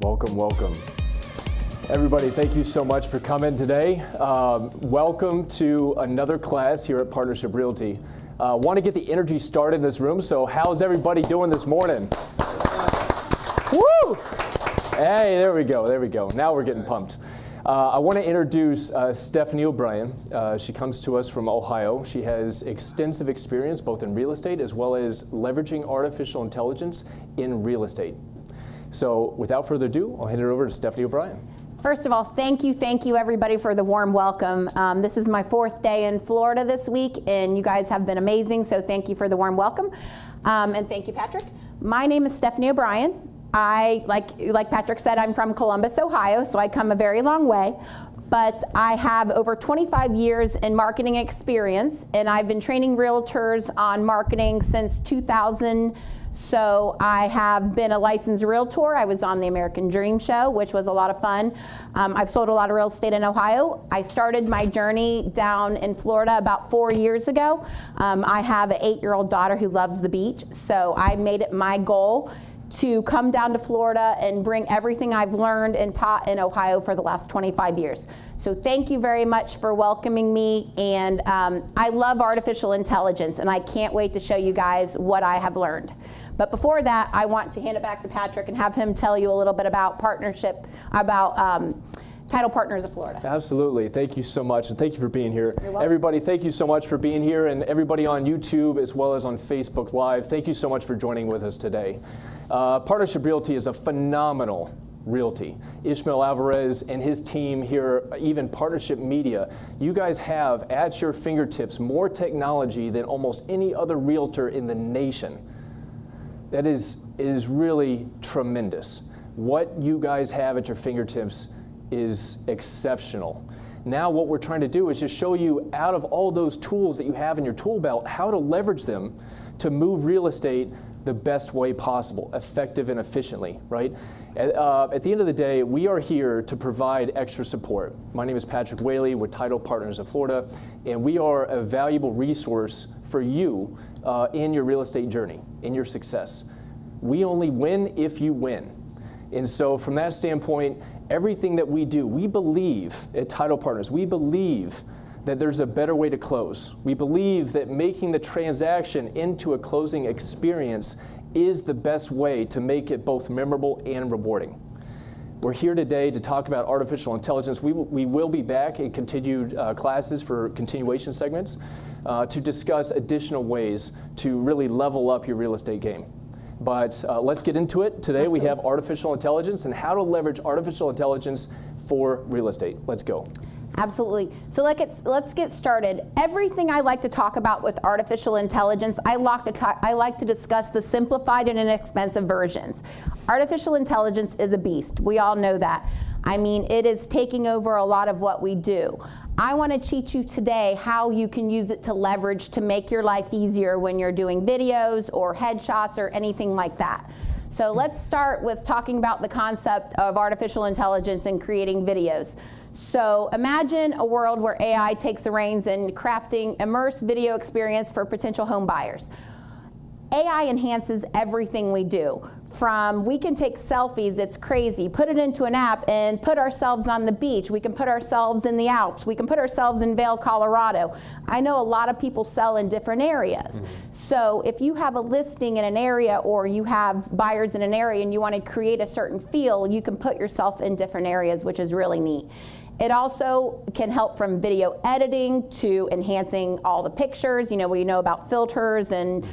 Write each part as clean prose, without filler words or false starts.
Welcome, welcome. Everybody, thank you so much for coming today. Welcome to another class here at Partnership Realty. Want to get the energy started in this room, so how's everybody doing this morning? Woo! Hey, there we go. Now we're getting pumped. I want to introduce Stephany Obrien. She comes to us from Ohio. She has extensive experience both in real estate as well as leveraging artificial intelligence in real estate. So without further ado, I'll hand it over to Stephany Obrien. First of all, thank you everybody for the warm welcome. This is my 4th day in Florida this week, and you guys have been amazing, so thank you for the warm welcome. And thank you, Patrick. My name is Stephany Obrien. Like Patrick said, I'm from Columbus, Ohio, so I come a very long way. But I have over 25 years in marketing experience, and I've been training realtors on marketing since 2000. So I have been a licensed realtor. I was on the American Dream Show, which was a lot of fun. I've sold a lot of real estate in Ohio. I started my journey down in Florida about 4 years ago. I have an 8-year-old daughter who loves the beach, so I made it my goal to come down to Florida and bring everything I've learned and taught in Ohio for the last 25 years. So thank you very much for welcoming me, and I love artificial intelligence, and I can't wait to show you guys what I have learned. But before that, I want to hand it back to Patrick and have him tell you a little bit about Title Partners of Florida. Absolutely. Thank you so much, and thank you for being here. You're welcome. Everybody, thank you so much for being here, and everybody on YouTube as well as on Facebook Live, thank you so much for joining with us today. Partnership Realty is a phenomenal realty. Ismael Alvarez and his team here, even Partnership Media, you guys have at your fingertips more technology than almost any other realtor in the nation. It is really tremendous. What you guys have at your fingertips is exceptional. Now what we're trying to do is just show you, out of all those tools that you have in your tool belt, how to leverage them to move real estate the best way possible, effective and efficiently, right? At the end of the day, we are here to provide extra support. My name is Patrick Whaley with Title Partners of Florida, and we are a valuable resource for you in your real estate journey, in your success. We only win if you win. And so from that standpoint, everything that we do, we believe at Title Partners, we believe that there's a better way to close. We believe that making the transaction into a closing experience is the best way to make it both memorable and rewarding. We're here today to talk about artificial intelligence. We will be back in continued classes for continuation segments to discuss additional ways to really level up your real estate game. But let's get into it. Today Absolutely. We have artificial intelligence and how to leverage artificial intelligence for real estate. Let's go. Absolutely. So let's get started. Everything I like to talk about with artificial intelligence, I like to discuss the simplified and inexpensive versions. Artificial intelligence is a beast. We all know that. I mean, it is taking over a lot of what we do. I want to teach you today how you can use it to leverage to make your life easier when you're doing videos or headshots or anything like that. So let's start with talking about the concept of artificial intelligence and creating videos. So imagine a world where AI takes the reins in crafting immersive video experience for potential home buyers. AI enhances everything we do. We can take selfies, it's crazy, put it into an app and put ourselves on the beach. We can put ourselves in the Alps. We can put ourselves in Vail, Colorado. I know a lot of people sell in different areas. So if you have a listing in an area or you have buyers in an area and you want to create a certain feel, you can put yourself in different areas, which is really neat. It also can help from video editing to enhancing all the pictures. You know, we know about filters, and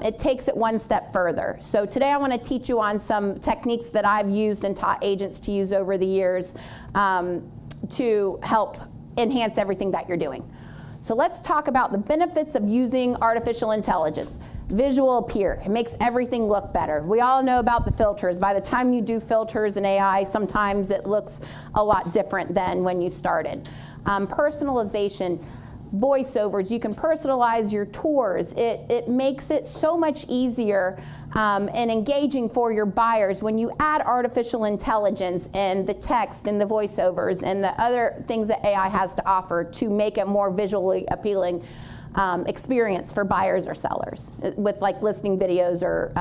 it takes it one step further. So today I want to teach you on some techniques that I've used and taught agents to use over the years to help enhance everything that you're doing. So let's talk about the benefits of using artificial intelligence. Visual appear, it makes everything look better. We all know about the filters. By the time you do filters in AI, sometimes it looks a lot different than when you started. Personalization, voiceovers, you can personalize your tours. It makes it so much easier and engaging for your buyers when you add artificial intelligence and the text and the voiceovers and the other things that AI has to offer to make a more visually appealing experience for buyers or sellers with like listing videos or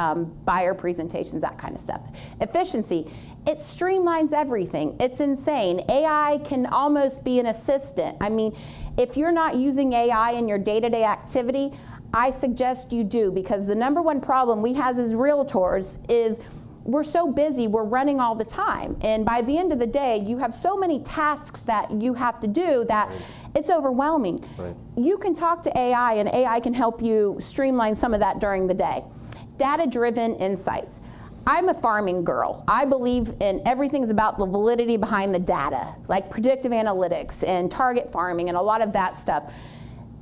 buyer presentations, that kind of stuff. Efficiency. it streamlines everything. It's insane. AI can almost be an assistant. I mean, if you're not using AI in your day-to-day activity, I suggest you do, because the number one problem we have as realtors is we're so busy, we're running all the time. And by the end of the day, you have so many tasks that you have to do that it's overwhelming. Right. You can talk to AI, and AI can help you streamline some of that during the day. Data-driven insights. I'm a farming girl. I believe in everything's about the validity behind the data, like predictive analytics and target farming and a lot of that stuff.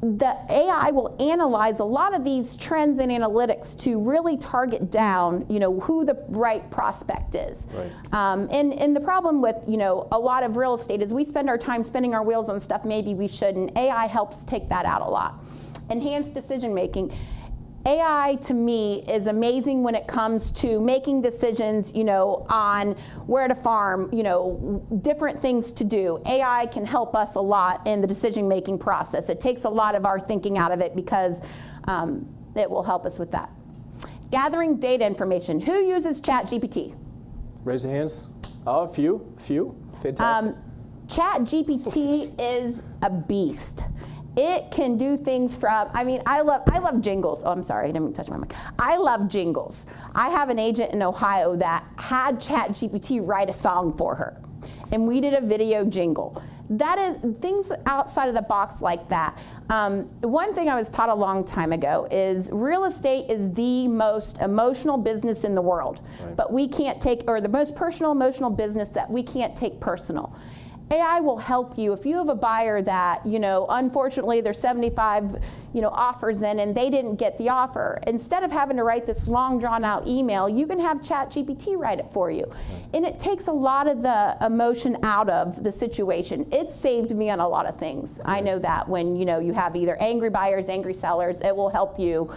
The AI will analyze a lot of these trends and analytics to really target down, who the right prospect is. Right. And the problem with, a lot of real estate is we spend our time spinning our wheels on stuff maybe we shouldn't. AI helps take that out a lot. Enhanced decision making. AI to me is amazing when it comes to making decisions, on where to farm, different things to do. AI can help us a lot in the decision-making process. It takes a lot of our thinking out of it because it will help us with that. Gathering data information. Who uses ChatGPT? Raise your hands. Oh, a few. Fantastic. ChatGPT is a beast. It can do things from, I love jingles. Oh, I'm sorry, I didn't touch my mic. I love jingles. I have an agent in Ohio that had ChatGPT write a song for her, and we did a video jingle. That is things outside of the box like that. One thing I was taught a long time ago is real estate is the most emotional business in the world, right. But we can't take, or the most personal, emotional business that we can't take personal. AI will help you if you have a buyer that, unfortunately there's 75, offers in and they didn't get the offer. Instead of having to write this long drawn out email, you can have ChatGPT write it for you. And it takes a lot of the emotion out of the situation. It saved me on a lot of things. I know that when, you have either angry buyers, angry sellers, it will help you.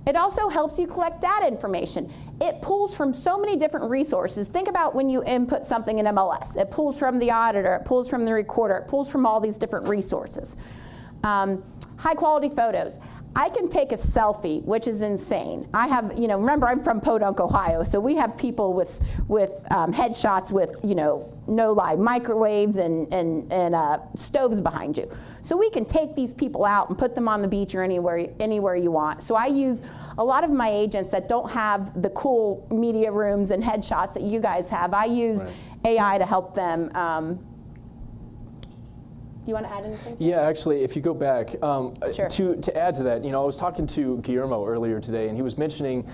It also helps you collect data information. It pulls from so many different resources. Think about when you input something in MLS. It pulls from the auditor, it pulls from the recorder, it pulls from all these different resources. High quality photos. I can take a selfie, which is insane. I have, remember I'm from Podunk, Ohio, so we have people with headshots with, no lie, microwaves and stoves behind you. So we can take these people out and put them on the beach or anywhere you want. So I use a lot of my agents that don't have the cool media rooms and headshots that you guys have. I use AI to help them. Do you want to add anything? Yeah, actually, if you go back, Sure. to add to that, I was talking to Guillermo earlier today, and he was mentioning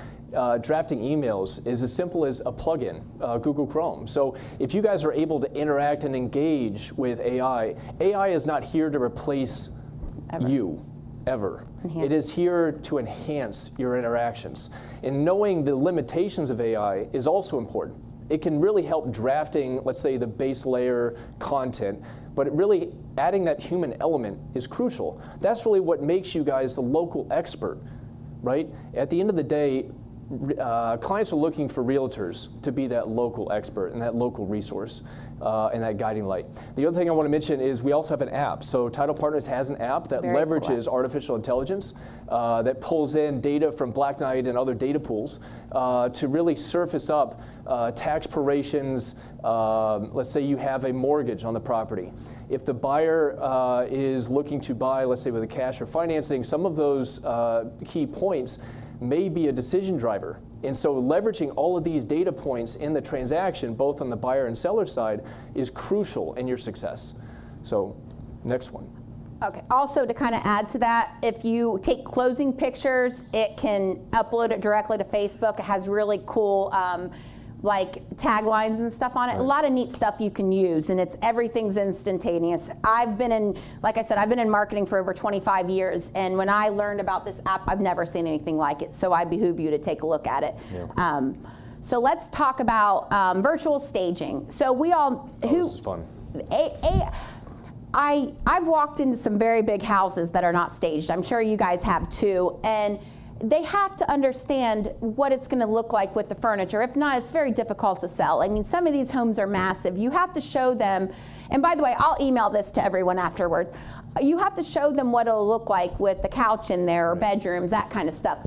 drafting emails is as simple as a plugin, Google Chrome. So if you guys are able to interact and engage with AI, AI is not here to replace you, ever. It is here to enhance your interactions. And knowing the limitations of AI is also important. It can really help drafting, let's say, the base layer content, but really adding that human element is crucial. That's really what makes you guys the local expert, right? At the end of the day, clients are looking for realtors to be that local expert and that local resource and that guiding light. The other thing I want to mention is we also have an app. So Title Partners has an app that leverages artificial intelligence that pulls in data from Black Knight and other data pools to really surface up tax prorations. Let's say you have a mortgage on the property. If the buyer is looking to buy, let's say with a cash or financing, some of those key points may be a decision driver. And so leveraging all of these data points in the transaction, both on the buyer and seller side, is crucial in your success. So next one. Okay, also to kind of add to that, if you take closing pictures, it can upload it directly to Facebook. It has really cool like taglines and stuff on it. A lot of neat stuff you can use, and everything's instantaneous. I've been in, like I said, I've been in marketing for over 25 years, and when I learned about this app, I've never seen anything like it, so I behoove you to take a look at it. Yeah. So let's talk about virtual staging. So we all, this is fun. I've walked into some very big houses that are not staged. I'm sure you guys have too, and they have to understand what it's going to look like with the furniture. If not, it's very difficult to sell. I mean, some of these homes are massive. You have to show them, and by the way, I'll email this to everyone afterwards. You have to show them what it'll look like with the couch in there or bedrooms, that kind of stuff.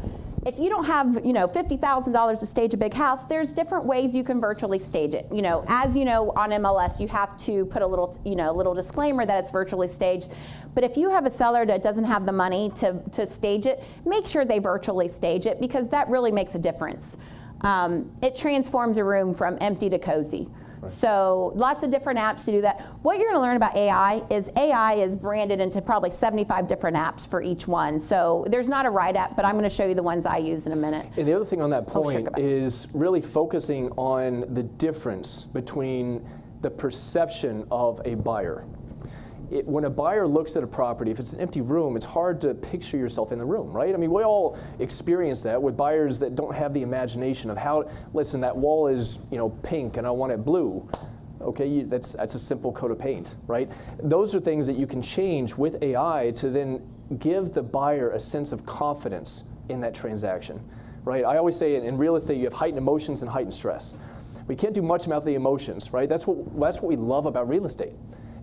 If you don't have, $50,000 to stage a big house, there's different ways you can virtually stage it. As you know, on MLS, you have to put a little disclaimer that it's virtually staged. But if you have a seller that doesn't have the money to stage it, make sure they virtually stage it, because that really makes a difference. It transforms a room from empty to cozy. So lots of different apps to do that. What you're going to learn about AI is branded into probably 75 different apps for each one. So there's not a right app, but I'm going to show you the ones I use in a minute. And the other thing on that point is really focusing on the difference between the perception of a buyer. When a buyer looks at a property, if it's an empty room, it's hard to picture yourself in the room, right? I mean, we all experience that with buyers that don't have the imagination of how, listen, that wall is, pink and I want it blue. Okay, that's a simple coat of paint, right? Those are things that you can change with AI to then give the buyer a sense of confidence in that transaction, right? I always say in real estate, you have heightened emotions and heightened stress. We can't do much about the emotions, right? That's what we love about real estate,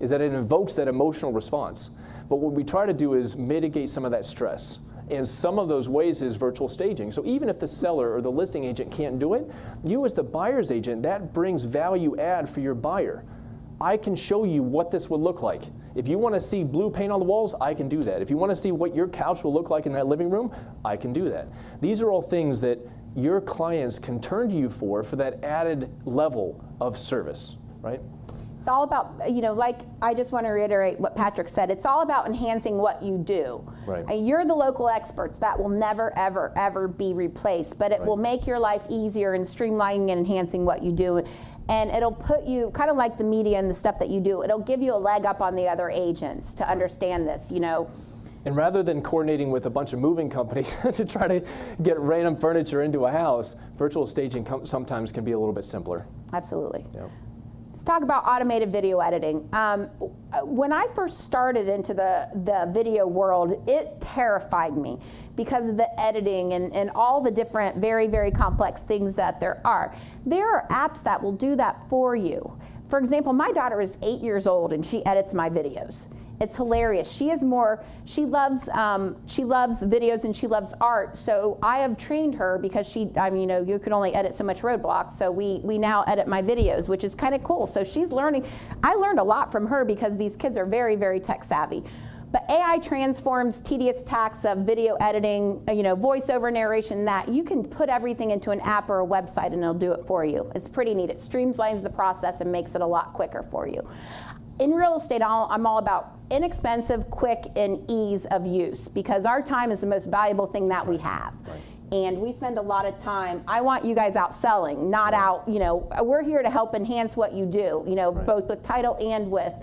is that it invokes that emotional response. But what we try to do is mitigate some of that stress. And some of those ways is virtual staging. So even if the seller or the listing agent can't do it, you as the buyer's agent, that brings value add for your buyer. I can show you what this would look like. If you want to see blue paint on the walls, I can do that. If you want to see what your couch will look like in that living room, I can do that. These are all things that your clients can turn to you for that added level of service, right? It's all about, like I just want to reiterate what Patrick said, it's all about enhancing what you do. Right. And you're the local experts. That will never, ever, ever be replaced, but it will make your life easier in streamlining and enhancing what you do. And it'll put you, kind of like the media and the stuff that you do, it'll give you a leg up on the other agents to understand this, And rather than coordinating with a bunch of moving companies to try to get random furniture into a house, virtual staging sometimes can be a little bit simpler. Absolutely. Yeah. Let's talk about automated video editing. When I first started into the video world, it terrified me because of the editing and all the different very, very complex things that there are. There are apps that will do that for you. For example, my daughter is 8 years old and she edits my videos. It's hilarious. She loves videos and she loves art. So I have trained her because you can only edit so much roadblocks. So we now edit my videos, which is kind of cool. So she's learning. I learned a lot from her because these kids are very, very tech savvy. But AI transforms tedious tasks of video editing, voiceover narration, that you can put everything into an app or a website and it'll do it for you. It's pretty neat. It streamlines the process and makes it a lot quicker for you. In real estate, I'm all about inexpensive, quick, and ease of use, because our time is the most valuable thing that we have. Right. And we spend a lot of time. I want you guys out selling, not out, we're here to help enhance what you do, both with title and with,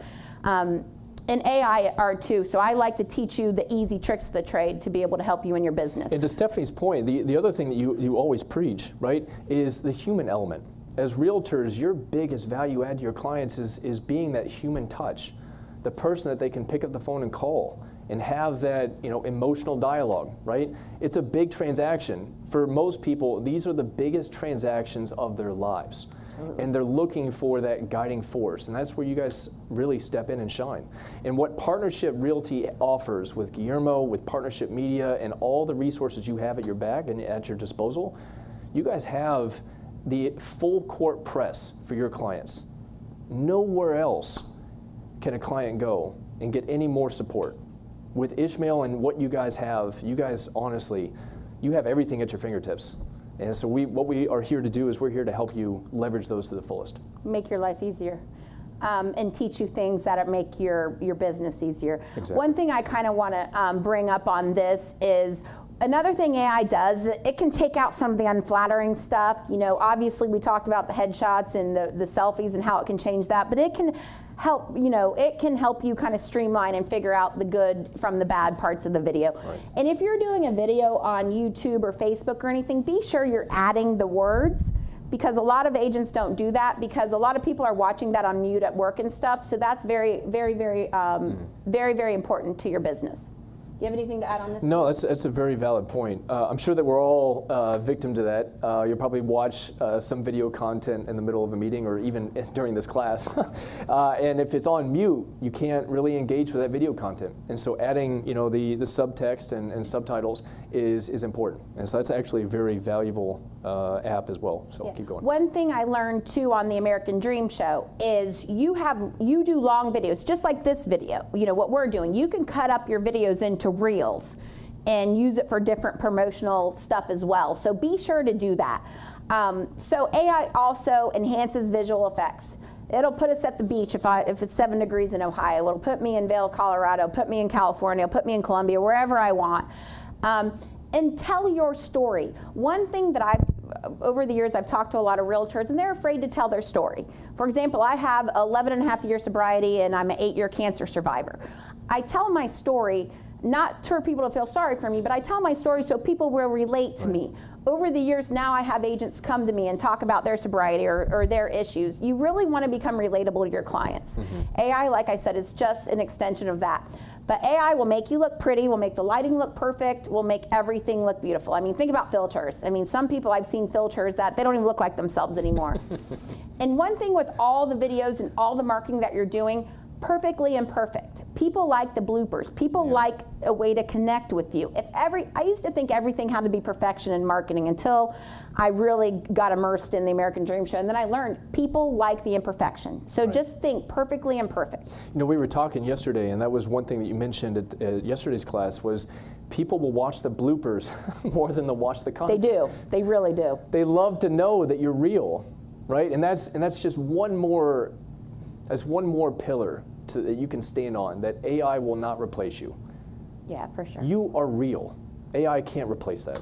and AI are too. So I like to teach you the easy tricks of the trade to be able to help you in your business. And to Stephany's point, the other thing that you always preach, right, is the human element. As realtors, your biggest value add to your clients is being that human touch, the person that they can pick up the phone and call and have that emotional dialogue, right? It's a big transaction. For most people, these are the biggest transactions of their lives. Absolutely. And they're looking for that guiding force, and that's where you guys really step in and shine. And what Partnership Realty offers with Guillermo, with Partnership Media, and all the resources you have at your back and at your disposal, you guys have the full court press for your clients. Nowhere else can a client go and get any more support. With Ismael and what you guys have, you guys honestly, you have everything at your fingertips. And so what we are here to do is we're here to help you leverage those to the fullest. Make your life easier. And teach you things that make your business easier. Exactly. One thing I kind of want to bring up on this is, another thing AI does, it can take out some of the unflattering stuff. Obviously we talked about the headshots and the selfies and how it can change that, but it can help, you kind of streamline and figure out the good from the bad parts of the video. Right. And if you're doing a video on YouTube or Facebook or anything, be sure you're adding the words, because a lot of agents don't do that, because a lot of people are watching that on mute at work and stuff. So that's very, very, very, very, very important to your business. you have anything to add on this? No, that's a very valid point. I'm sure that we're all victim to that. You'll probably watch some video content in the middle of a meeting or even during this class. And if it's on mute, you can't really engage with that video content. And so adding the subtext and subtitles is important. And so that's actually a very valuable app as well. So keep going. One thing I learned too on the American Dream Show is you do long videos, just like this video, what we're doing. You can cut up your videos into reels and use it for different promotional stuff as well. So be sure to do that. So AI also enhances visual effects. It'll put us at the beach if it's 7 degrees in Ohio. It'll put me in Vail, Colorado, put me in California, put me in Colombia, wherever I want. And tell your story. One thing that over the years, I've talked to a lot of realtors, and they're afraid to tell their story. For example, I have 11.5-year sobriety, and I'm an 8-year cancer survivor. I tell my story not for people to feel sorry for me, but I tell my story so people will relate to me. Over the years now, I have agents come to me and talk about their sobriety or their issues. You really want to become relatable to your clients. AI, like I said, is just an extension of that. But AI will make you look pretty, will make the lighting look perfect, will make everything look beautiful. I mean, think about filters. I mean, some people I've seen filters that they don't even look like themselves anymore. And one thing with all the videos and all the marketing that you're doing, perfectly imperfect. People like the bloopers. People like a way to connect with you. I used to think everything had to be perfection in marketing until I really got immersed in the American Dream Show, and then I learned people like the imperfection. So just think perfectly imperfect. We were talking yesterday, and that was one thing that you mentioned at yesterday's class was people will watch the bloopers more than they'll watch the content. They do. They really do. They love to know that you're real, right? And that's just one more pillar that you can stand on, that AI will not replace you. Yeah, for sure. You are real. AI can't replace that.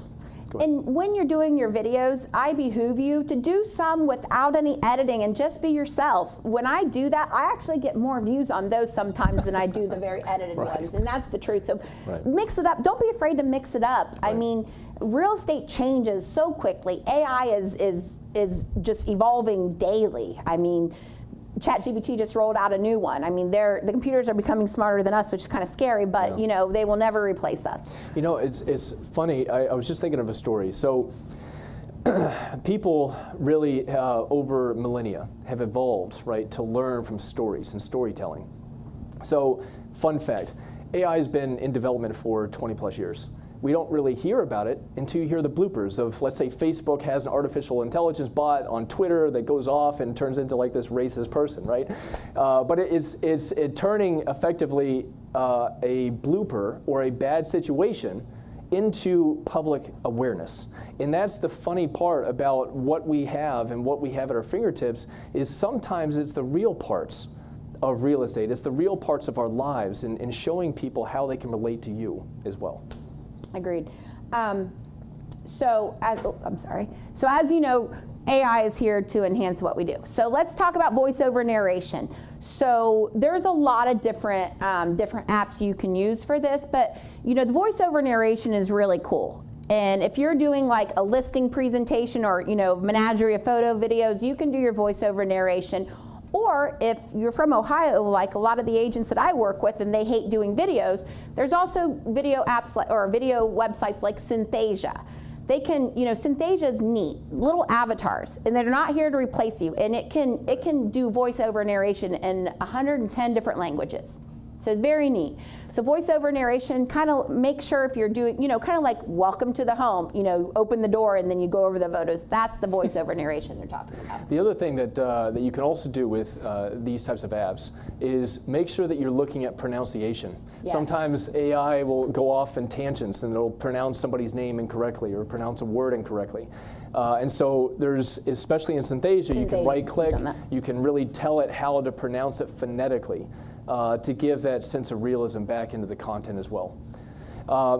And when you're doing your videos, I behoove you to do some without any editing and just be yourself. When I do that, I actually get more views on those sometimes than I do the very edited ones, and that's the truth. So mix it up. Don't be afraid to mix it up. I mean, real estate changes so quickly. AI is just evolving daily. I mean, ChatGPT just rolled out a new one. I mean, the computers are becoming smarter than us, which is kind of scary, but they will never replace us. It's funny. I was just thinking of a story. So people really over millennia have evolved, right, to learn from stories and storytelling. So fun fact, AI has been in development for 20 plus years. We don't really hear about it until you hear the bloopers of, let's say, Facebook has an artificial intelligence bot on Twitter that goes off and turns into like this racist person, right? But it's turning effectively a blooper or a bad situation into public awareness. And that's the funny part about what we have and what we have at our fingertips is sometimes it's the real parts of real estate. It's the real parts of our lives and showing people how they can relate to you as well. Agreed. So as you know, AI is here to enhance what we do. So let's talk about voiceover narration. So there's a lot of different apps you can use for this, but the voiceover narration is really cool. And if you're doing like a listing presentation or menagerie of photo videos, you can do your voiceover narration. Or if you're from Ohio, like a lot of the agents that I work with and they hate doing videos, there's also video apps or video websites like Synthesia. They can, Synthesia is neat, little avatars, and they're not here to replace you. And it can do voiceover narration in 110 different languages. So it's very neat. So voiceover narration, kind of make sure if you're doing, kind of like welcome to the home, open the door and then you go over the photos. That's the voiceover narration they're talking about. The other thing that you can also do with these types of apps is make sure that you're looking at pronunciation. Yes. Sometimes AI will go off in tangents and it'll pronounce somebody's name incorrectly or pronounce a word incorrectly. And so there's, especially in Synthesia, you can right click, you can really tell it how to pronounce it phonetically. To give that sense of realism back into the content as well.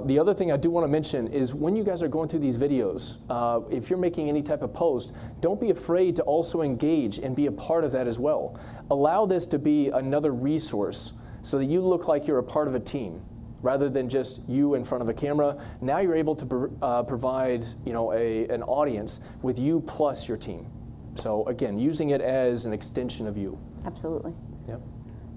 The other thing I do want to mention is when you guys are going through these videos, if you're making any type of post, don't be afraid to also engage and be a part of that as well. Allow this to be another resource so that you look like you're a part of a team rather than just you in front of a camera. Now you're able to provide an audience with you plus your team. So again, using it as an extension of you. Absolutely. Yep.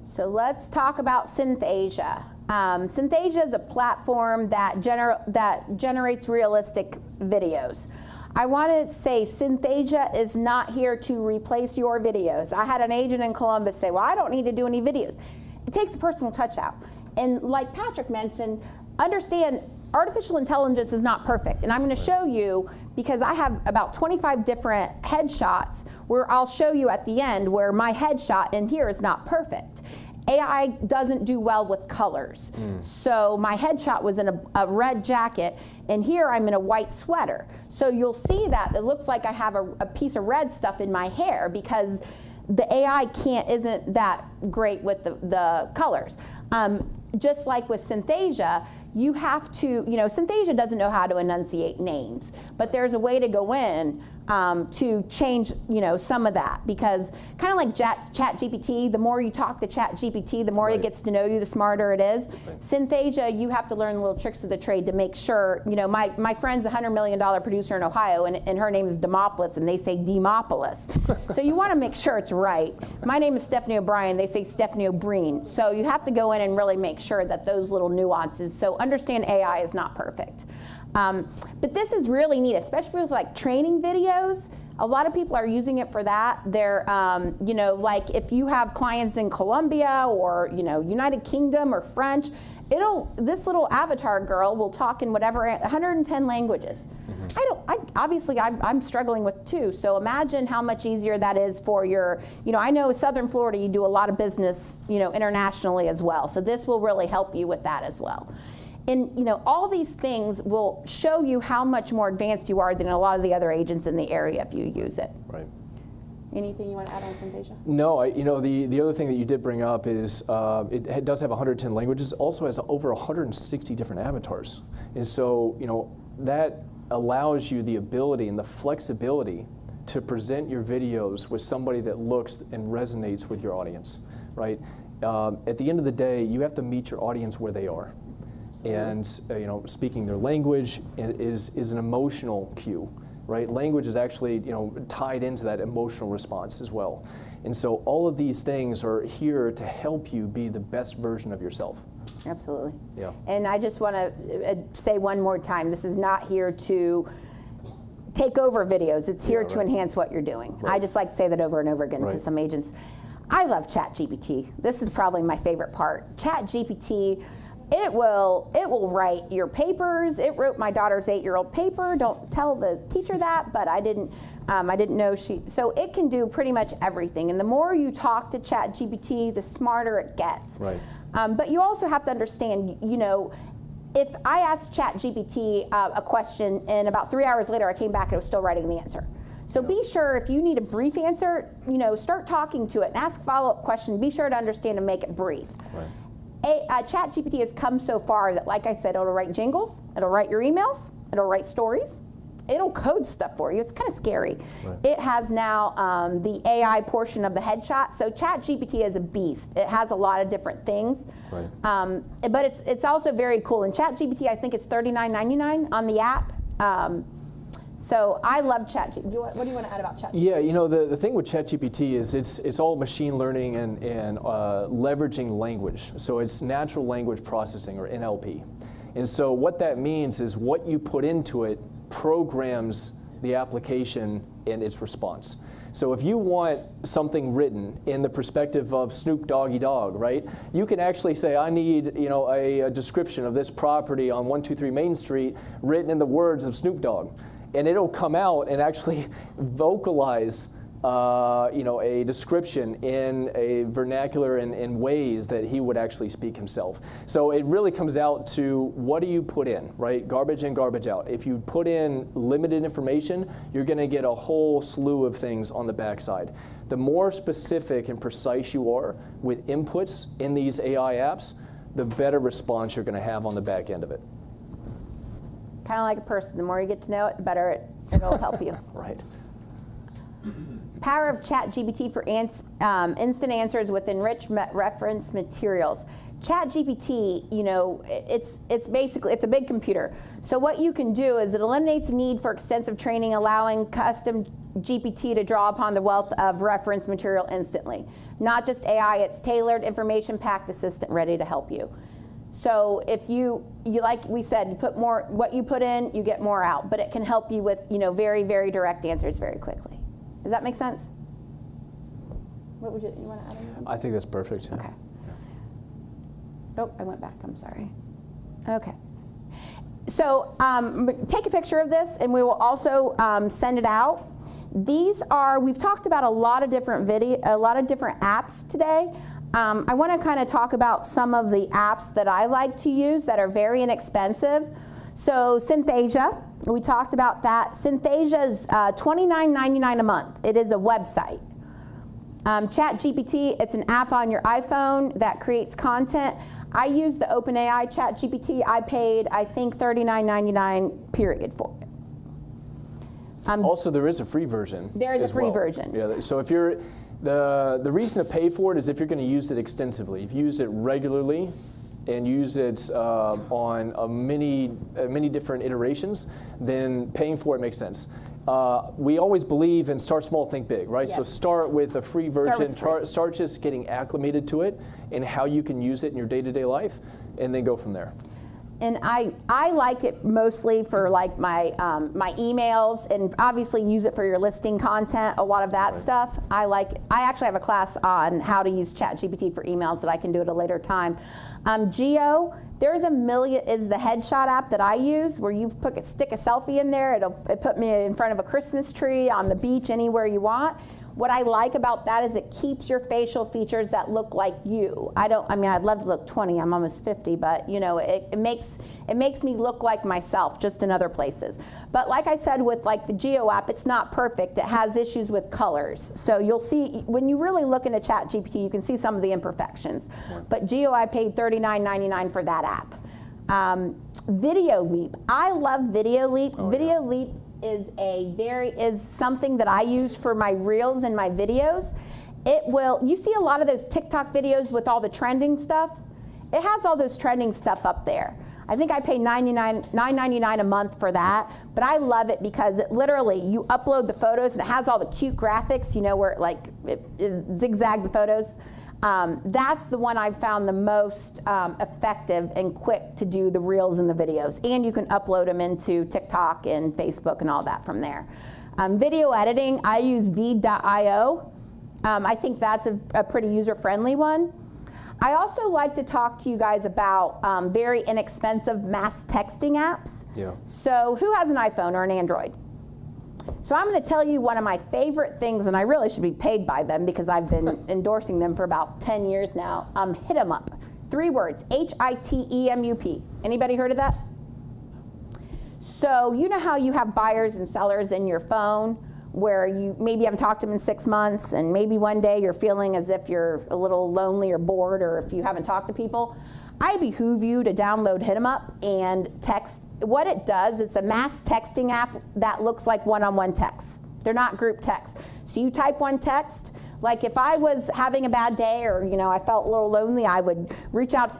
So let's talk about Synthesia. Synthesia is a platform that generates realistic videos. I want to say Synthesia is not here to replace your videos. I had an agent in Columbus say, well, I don't need to do any videos. It takes a personal touch out. And like Patrick mentioned, understand artificial intelligence is not perfect. And I'm going to show you, because I have about 25 different headshots where I'll show you at the end where my headshot in here is not perfect. AI doesn't do well with colors. So my headshot was in a red jacket, and here I'm in a white sweater. So you'll see that it looks like I have a piece of red stuff in my hair because the AI isn't that great with the colors. Just like with Synthesia, you have to, Synthesia doesn't know how to enunciate names, but there's a way to go in to change, some of that, because kind of like ChatGPT, the more you talk to ChatGPT, the more it gets to know you, the smarter it is. Synthesia, you have to learn the little tricks of the trade to make sure, my friend's a $100 million producer in Ohio, and her name is Demopoulos, and they say Demopoulos. So you want to make sure it's right. My name is Stephany Obrien, they say Stephany Obrien. So you have to go in and really make sure that those little nuances, so understand AI is not perfect. But this is really neat, especially with like training videos. A lot of people are using it for that. They're, like if you have clients in Colombia or, United Kingdom or French, this little avatar girl will talk in whatever, 110 languages. I'm struggling with 2. So imagine how much easier that is for your, I know Southern Florida, you do a lot of business, internationally as well. So this will really help you with that as well. And all these things will show you how much more advanced you are than a lot of the other agents in the area if you use it. Right. Anything you want to add on Synthesia? No, the other thing that you did bring up is it does have 110 languages. Also has over 160 different avatars, and so that allows you the ability and the flexibility to present your videos with somebody that looks and resonates with your audience. Right. At the end of the day, you have to meet your audience where they are. And speaking their language is an emotional cue, right? Language is actually tied into that emotional response as well. And so all of these things are here to help you be the best version of yourself. Absolutely. Yeah. And I just want to say one more time, this is not here to take over videos. It's here to enhance what you're doing. Right. I just like to say that over and over again to some agents. I love ChatGPT. This is probably my favorite part. ChatGPT. It will write your papers. It wrote my daughter's 8-year-old paper. Don't tell the teacher that, but I didn't know so it can do pretty much everything. And the more you talk to ChatGPT, the smarter it gets. Right. But you also have to understand, if I asked ChatGPT a question and about 3 hours later I came back and it was still writing the answer. So be sure if you need a brief answer, start talking to it and ask follow-up questions. Be sure to understand and make it brief. Right. ChatGPT has come so far that, like I said, it'll write jingles, it'll write your emails, it'll write stories, it'll code stuff for you. It's kind of scary. Right. It has now the AI portion of the headshot. So ChatGPT is a beast. It has a lot of different things. Right. But it's also very cool. And ChatGPT, I think it's $39.99 on the app. So I love ChatGPT. What do you want to add about ChatGPT? Yeah, the thing with ChatGPT is it's all machine learning and leveraging language. So it's natural language processing, or NLP. And so what that means is what you put into it programs the application and its response. So if you want something written in the perspective of Snoop Doggy Dogg, right? You can actually say, I need a description of this property on 123 Main Street written in the words of Snoop Dogg. And it'll come out and actually vocalize, a description in a vernacular and in ways that he would actually speak himself. So it really comes out to what do you put in, right? Garbage in, garbage out. If you put in limited information, you're going to get a whole slew of things on the backside. The more specific and precise you are with inputs in these AI apps, the better response you're going to have on the back end of it. Kind of like a person. The more you get to know it, the better it'll help you. Right. Power of ChatGPT for instant answers with enriched reference materials. ChatGPT, it's basically, it's a big computer. So what you can do is it eliminates the need for extensive training, allowing custom GPT to draw upon the wealth of reference material instantly. Not just AI, it's tailored, information-packed assistant ready to help you. So if you like we said, you put more, what you put in, you get more out, but it can help you with, very, very direct answers very quickly. Does that make sense? What would you want to add anything? I think that's perfect. Okay. Oh, I went back, I'm sorry. Okay. So take a picture of this and we will also send it out. These are, we've talked about a lot of different apps today. I want to kind of talk about some of the apps that I like to use that are very inexpensive. So Synthesia, we talked about that. Synthesia is $29.99 a month. It is a website. ChatGPT, it's an app on your iPhone that creates content. I use the OpenAI ChatGPT. I paid, I think, $39.99 period for it. Also, there is a free version. There is a free version. Yeah. So if you're the reason to pay for it is if you're going to use it extensively. If you use it regularly and use it on many different iterations, then paying for it makes sense. We always believe in start small, think big, right? Yes. So start with a free version, start just getting acclimated to it and how you can use it in your day-to-day life, and then go from there. And I like it mostly for like my emails, and obviously use it for your listing content, a lot of that stuff. I actually have a class on how to use ChatGPT for emails that I can do at a later time. Geo, there's is the headshot app that I use where you stick a selfie in there. It put me in front of a Christmas tree, on the beach, anywhere you want. What I like about that is it keeps your facial features that look like you. I'd love to look 20, I'm almost 50, but it makes me look like myself, just in other places. But like I said, with like the Geo app, it's not perfect. It has issues with colors. So you'll see, when you really look into ChatGPT, you can see some of the imperfections. But Geo, I paid $39.99 for that app. Video Leap, I love Video Leap. Video Leap is something that I use for my reels and my videos. You see a lot of those TikTok videos with all the trending stuff? It has all those trending stuff up there. I think I pay $9.99 a month for that, but I love it because it literally, you upload the photos and it has all the cute graphics, where it zigzags the photos. That's the one I've found the most effective and quick to do the reels and the videos. And you can upload them into TikTok and Facebook and all that from there. Video editing, I use v.io. I think that's a pretty user-friendly one. I also like to talk to you guys about very inexpensive mass texting apps. Yeah. So who has an iPhone or an Android? So I'm going to tell you one of my favorite things, and I really should be paid by them because I've been endorsing them for about 10 years now. Hit 'em up. 3 words, HITEMUP. Anybody heard of that? So you know how you have buyers and sellers in your phone where you maybe haven't talked to them in 6 months, and maybe one day you're feeling as if you're a little lonely or bored, or if you haven't talked to people? I behoove you to download Hit 'em Up and text. What it does, it's a mass texting app that looks like one-on-one texts. They're not group texts. So you type one text, like if I was having a bad day or I felt a little lonely, I would reach out,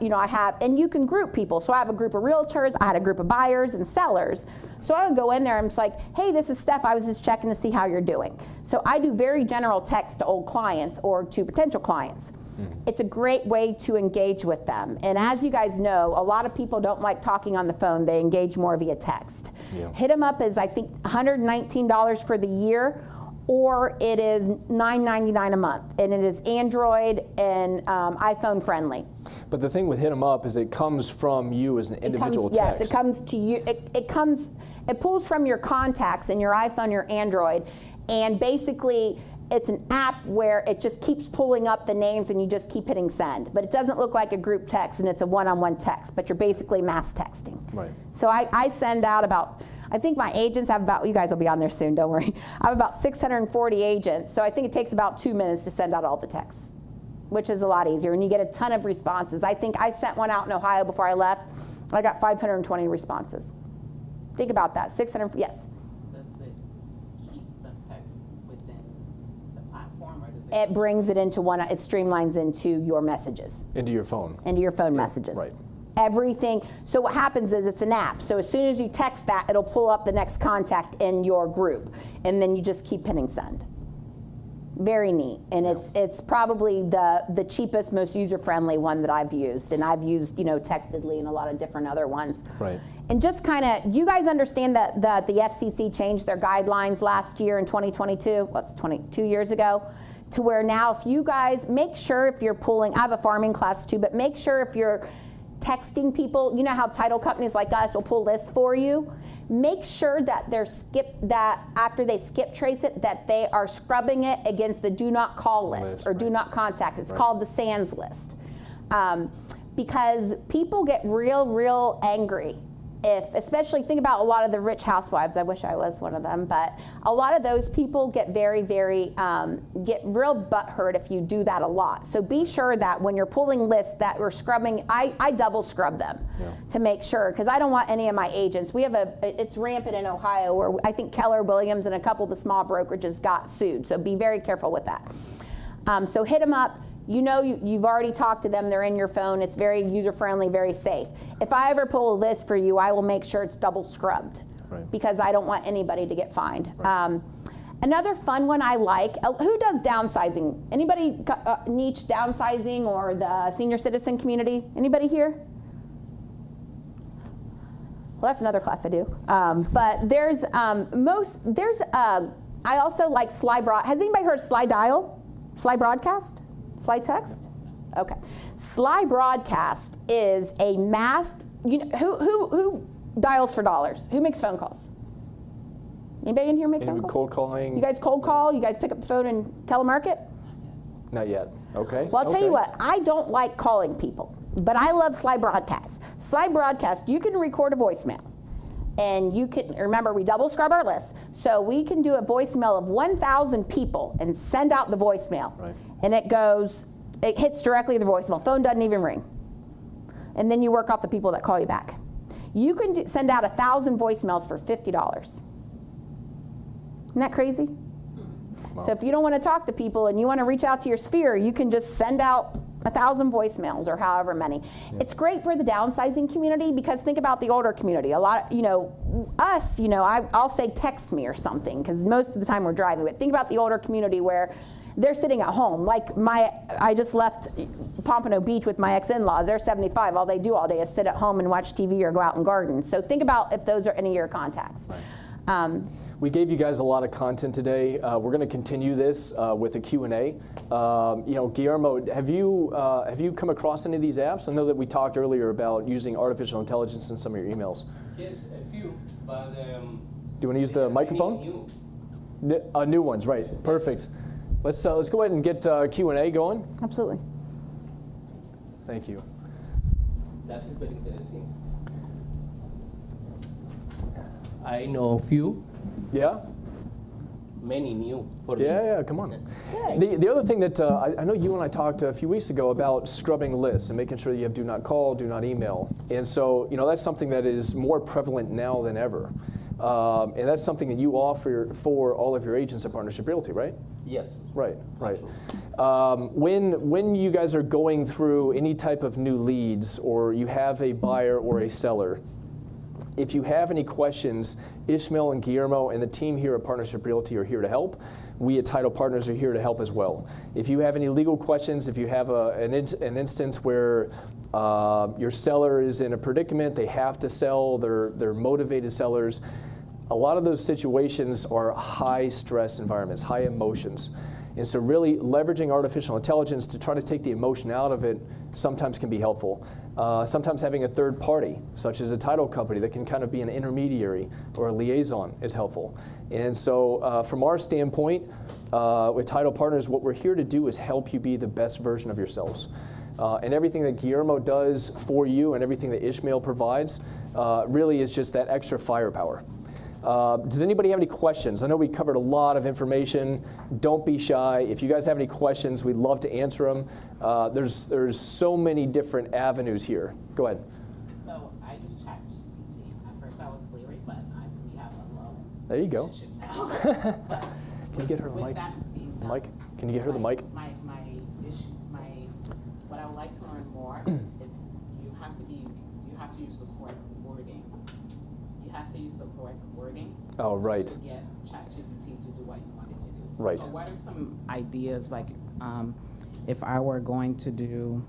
and you can group people. So I have a group of realtors, I had a group of buyers and sellers. So I would go in there and it's like, hey, this is Steph, I was just checking to see how you're doing. So I do very general text to old clients or to potential clients. It's a great way to engage with them. And as you guys know, a lot of people don't like talking on the phone. They engage more via text. Yeah. Hit 'em Up is, I think, $119 for the year, or it is $9.99 a month. And it is Android and iPhone friendly. But the thing with Hit 'em Up is it comes from you as an individual text. Yes, it comes to you. It pulls from your contacts in your iPhone, your Android, and basically it's an app where it just keeps pulling up the names and you just keep hitting send. But it doesn't look like a group text and it's a one-on-one text, but you're basically mass texting. Right. So I send out about, I think my agents have about, you guys will be on there soon, don't worry. I have about 640 agents, so I think it takes about 2 minutes to send out all the texts, which is a lot easier, and you get a ton of responses. I think I sent one out in Ohio before I left. I got 520 responses. Think about that, 600, yes. It brings it into one, it streamlines into your messages. Into your phone. Into your phone messages. Right. Everything, so what happens is it's an app. So as soon as you text that, it'll pull up the next contact in your group. And then you just keep hitting send. very neat, and it's probably the cheapest, most user-friendly one that I've used, and I've used Textedly and a lot of different other ones. Right. And just kind of, do you guys understand that the FCC changed their guidelines last year in 2022? What's 22 years ago? To where now, if you guys make sure if you're pulling, I have a farming class too, but make sure if you're texting people, you know how title companies like us will pull lists for you. Make sure that after they skip trace it, that they are scrubbing it against the do not call list or do not contact. It's called the SANS list. Because people get real angry especially think about a lot of the rich housewives. I wish I was one of them, but a lot of those people get very get real butthurt if you do that a lot. So be sure that when you're pulling lists that we're scrubbing, I double scrub them to make sure, because I don't want any of my agents. We have it's rampant in Ohio where I think Keller Williams and a couple of the small brokerages got sued. So be very careful with that. So hit them up. You've already talked to them, they're in your phone, it's very user-friendly, very safe. If I ever pull a list for you, I will make sure it's double scrubbed, because I don't want anybody to get fined. Another fun one I like, who does downsizing? Anybody niche downsizing or the senior citizen community? Anybody here? Well, that's another class I do. But there's, I also like has anybody heard Sly Dial? Sly Broadcast? Sly Text? Okay. Sly Broadcast is a mass, who dials for dollars? Who makes phone calls? Anybody in here make phone calls? Cold calling? You guys cold call? You guys pick up the phone and telemarket? Not yet. Okay. Well, I'll tell you what, I don't like calling people, but I love Sly Broadcast. Sly Broadcast, you can record a voicemail. And you can, remember, we double scrub our list. So we can do a voicemail of 1,000 people and send out the voicemail. Right. And it hits directly the voicemail. Phone doesn't even ring. And then you work off the people that call you back. You can send out 1,000 voicemails for $50. Isn't that crazy? Wow. So if you don't want to talk to people and you want to reach out to your sphere, you can just send out 1,000 voicemails or however many. Yeah. It's great for the downsizing community, because think about the older community. A lot, us, I'll say text me or something, because most of the time we're driving. But think about the older community where they're sitting at home. Like I just left Pompano Beach with my ex-in-laws. They're 75. All they do all day is sit at home and watch TV or go out and garden. So think about if those are any of your contacts. Right. We gave you guys a lot of content today. We're going to continue this with a Q&A. Guillermo, have you come across any of these apps? I know that we talked earlier about using artificial intelligence in some of your emails. Yes, a few, but do you want to use the microphone? New ones, right? Yeah. Perfect. Let's go ahead and get Q&A going. Absolutely. Thank you. That is very interesting. I know a few. Yeah? Many new for me. Yeah, come on. The other thing that I know you and I talked a few weeks ago about scrubbing lists and making sure that you have do not call, do not email. And so, that's something that is more prevalent now than ever. And that's something that you offer for all of your agents at Partnership Realty, right? Yes. Right. When you guys are going through any type of new leads, or you have a buyer or a seller, if you have any questions, Ismael and Guillermo and the team here at Partnership Realty are here to help. We at Title Partners are here to help as well. If you have any legal questions, if you have an instance where your seller is in a predicament, they have to sell, they're motivated sellers, a lot of those situations are high stress environments, high emotions. And so really leveraging artificial intelligence to try to take the emotion out of it sometimes can be helpful. Sometimes having a third party, such as a title company, that can kind of be an intermediary or a liaison is helpful. And so from our standpoint, with Title Partners, what we're here to do is help you be the best version of yourselves. And everything that Guillermo does for you and everything that Ismael provides really is just that extra firepower. Does anybody have any questions? I know we covered a lot of information. Don't be shy. If you guys have any questions, we'd love to answer them. There's so many different avenues here. Go ahead. So I just checked GPT. At first I was leery, but we have a low. There you go. But can you get her the mic? Mic? Can you get her the mic? What I would like to learn more is you have to use the correct wording. You have to use the correct wording. Oh, right. To get ChatGPT to do what you want it to do. Right. So what are some ideas, like, if I were going to do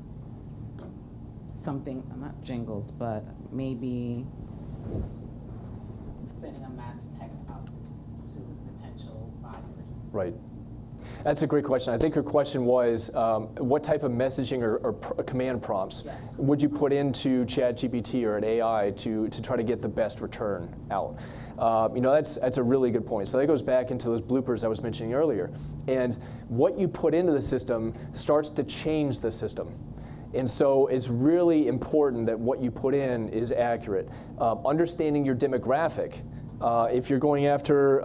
something, not jingles, but maybe sending a mass text out to potential buyers? Right. That's a great question. I think her question was, what type of messaging or command prompts Yes. would you put into ChatGPT or an AI to try to get the best return out? That's a really good point. So that goes back into those bloopers I was mentioning earlier. And what you put into the system starts to change the system. And so it's really important that what you put in is accurate. Understanding your demographic. If you're going after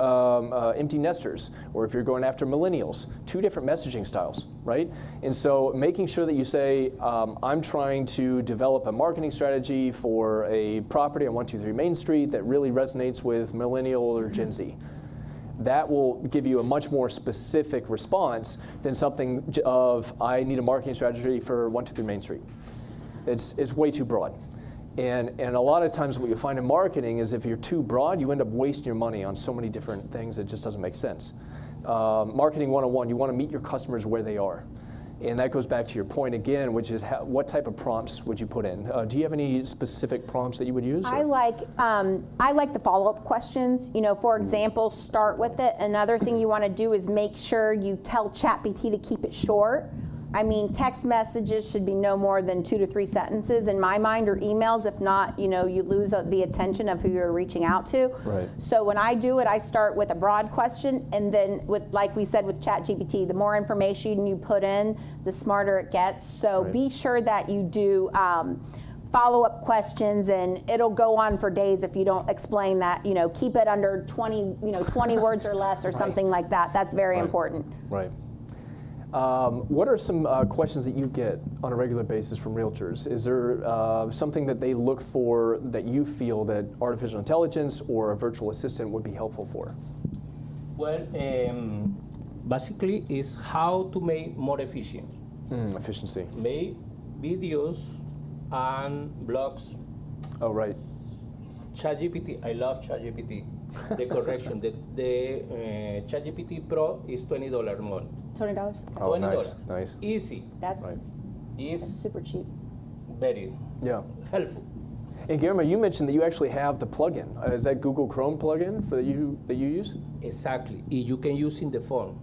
empty nesters, or if you're going after millennials, two different messaging styles, right? And so making sure that you say, I'm trying to develop a marketing strategy for a property on 123 Main Street that really resonates with millennial or Gen Z. That will give you a much more specific response than something of, I need a marketing strategy for 123 Main Street. It's way too broad. And a lot of times what you find in marketing is if you're too broad, you end up wasting your money on so many different things, it just doesn't make sense. Marketing 101, you want to meet your customers where they are. And that goes back to your point again, which is what type of prompts would you put in? Do you have any specific prompts that you would use? I like the follow-up questions. For example, start with it. Another thing you want to do is make sure you tell ChatGPT to keep it short. I mean, text messages should be no more than 2 to 3 sentences in my mind, or emails. If not, you lose the attention of who you're reaching out to. Right. So when I do it, I start with a broad question, and then like we said with ChatGPT, the more information you put in, the smarter it gets. So Right. be sure that you do follow-up questions, and it'll go on for days if you don't explain that. Keep it under 20 words or less, or something like that. That's very important. Right. What are some questions that you get on a regular basis from realtors? Is there something that they look for that you feel that artificial intelligence or a virtual assistant would be helpful for? Well, basically is how to make more efficient. Efficiency. Make videos and blogs. Oh, right. ChatGPT, I love ChatGPT. The correction, the ChatGPT Pro is $20 more. $20. Oh, $20. nice. Easy. That's Right. Is super cheap. very Yeah. helpful. And Guillermo, you mentioned that you actually have the plugin. Is that Google Chrome plugin that you use? Exactly. You can use in the phone.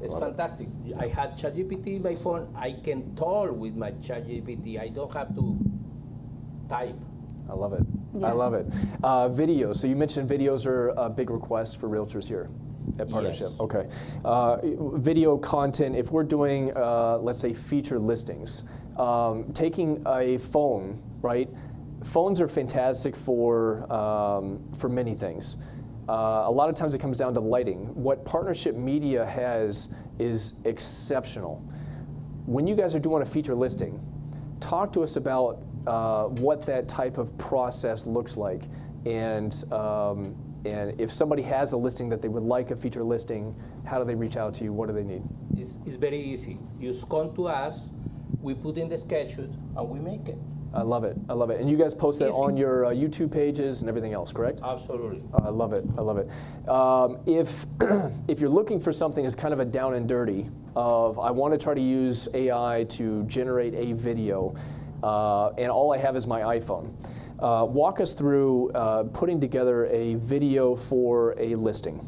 It's love it. fantastic. I had ChatGPT in my phone. I can talk with my ChatGPT. I don't have to type. I love it. Yeah. I love it. Video. So you mentioned videos are a big request for realtors here at Partnership. Yes. Okay. Video content. If we're doing, let's say, feature listings, taking a phone, right? Phones are fantastic for many things. A lot of times it comes down to lighting. What Partnership Media has is exceptional. When you guys are doing a feature listing, talk to us about what that type of process looks like, and if somebody has a listing that they would like a feature listing, how do they reach out to you? What do they need? It's very easy. You come to us, we put in the schedule, and we make it. I love it. I love it. And you guys post that Easy. on your YouTube pages and everything else, correct? Absolutely. I love it. I love it. If you're looking for something as kind of a down and dirty of, I want to try to use AI to generate a video, and all I have is my iPhone. Walk us through putting together a video for a listing.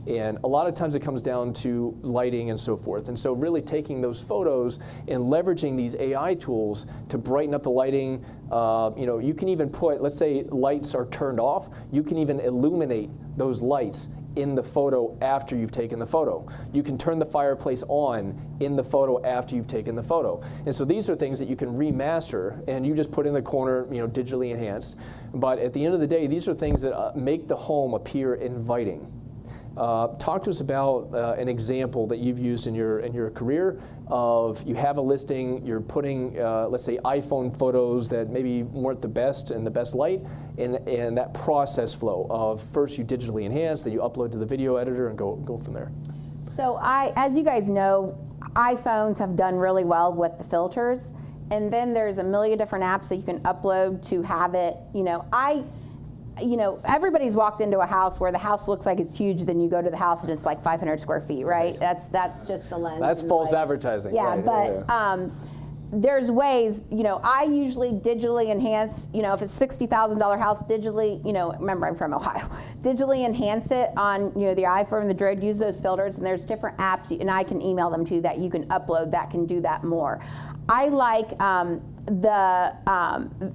And a lot of times it comes down to lighting and so forth. And so really taking those photos and leveraging these AI tools to brighten up the lighting. You can even put, let's say lights are turned off, you can even illuminate those lights in the photo after you've taken the photo. You can turn the fireplace on in the photo after you've taken the photo. And so these are things that you can remaster and you just put in the corner, digitally enhanced. But at the end of the day, these are things that make the home appear inviting. Talk to us about an example that you've used in your career of, you have a listing, you're putting, let's say, iPhone photos that maybe weren't the best in the best light, and that process flow of first you digitally enhance, then you upload to the video editor and go from there. So as you guys know, iPhones have done really well with the filters, and then there's a million different apps that you can upload to have it. you know, everybody's walked into a house where the house looks like it's huge, then you go to the house and it's like 500 square feet, right? That's just the lens. That's and false like, advertising. Yeah, right, but there's ways, you know, I usually digitally enhance, you know, if it's $60,000 house, digitally, you know, remember I'm from Ohio, digitally enhance it on, you know, the iPhone, the Droid, use those filters, and there's different apps, and I can email them to you that you can upload that can do that more. I like the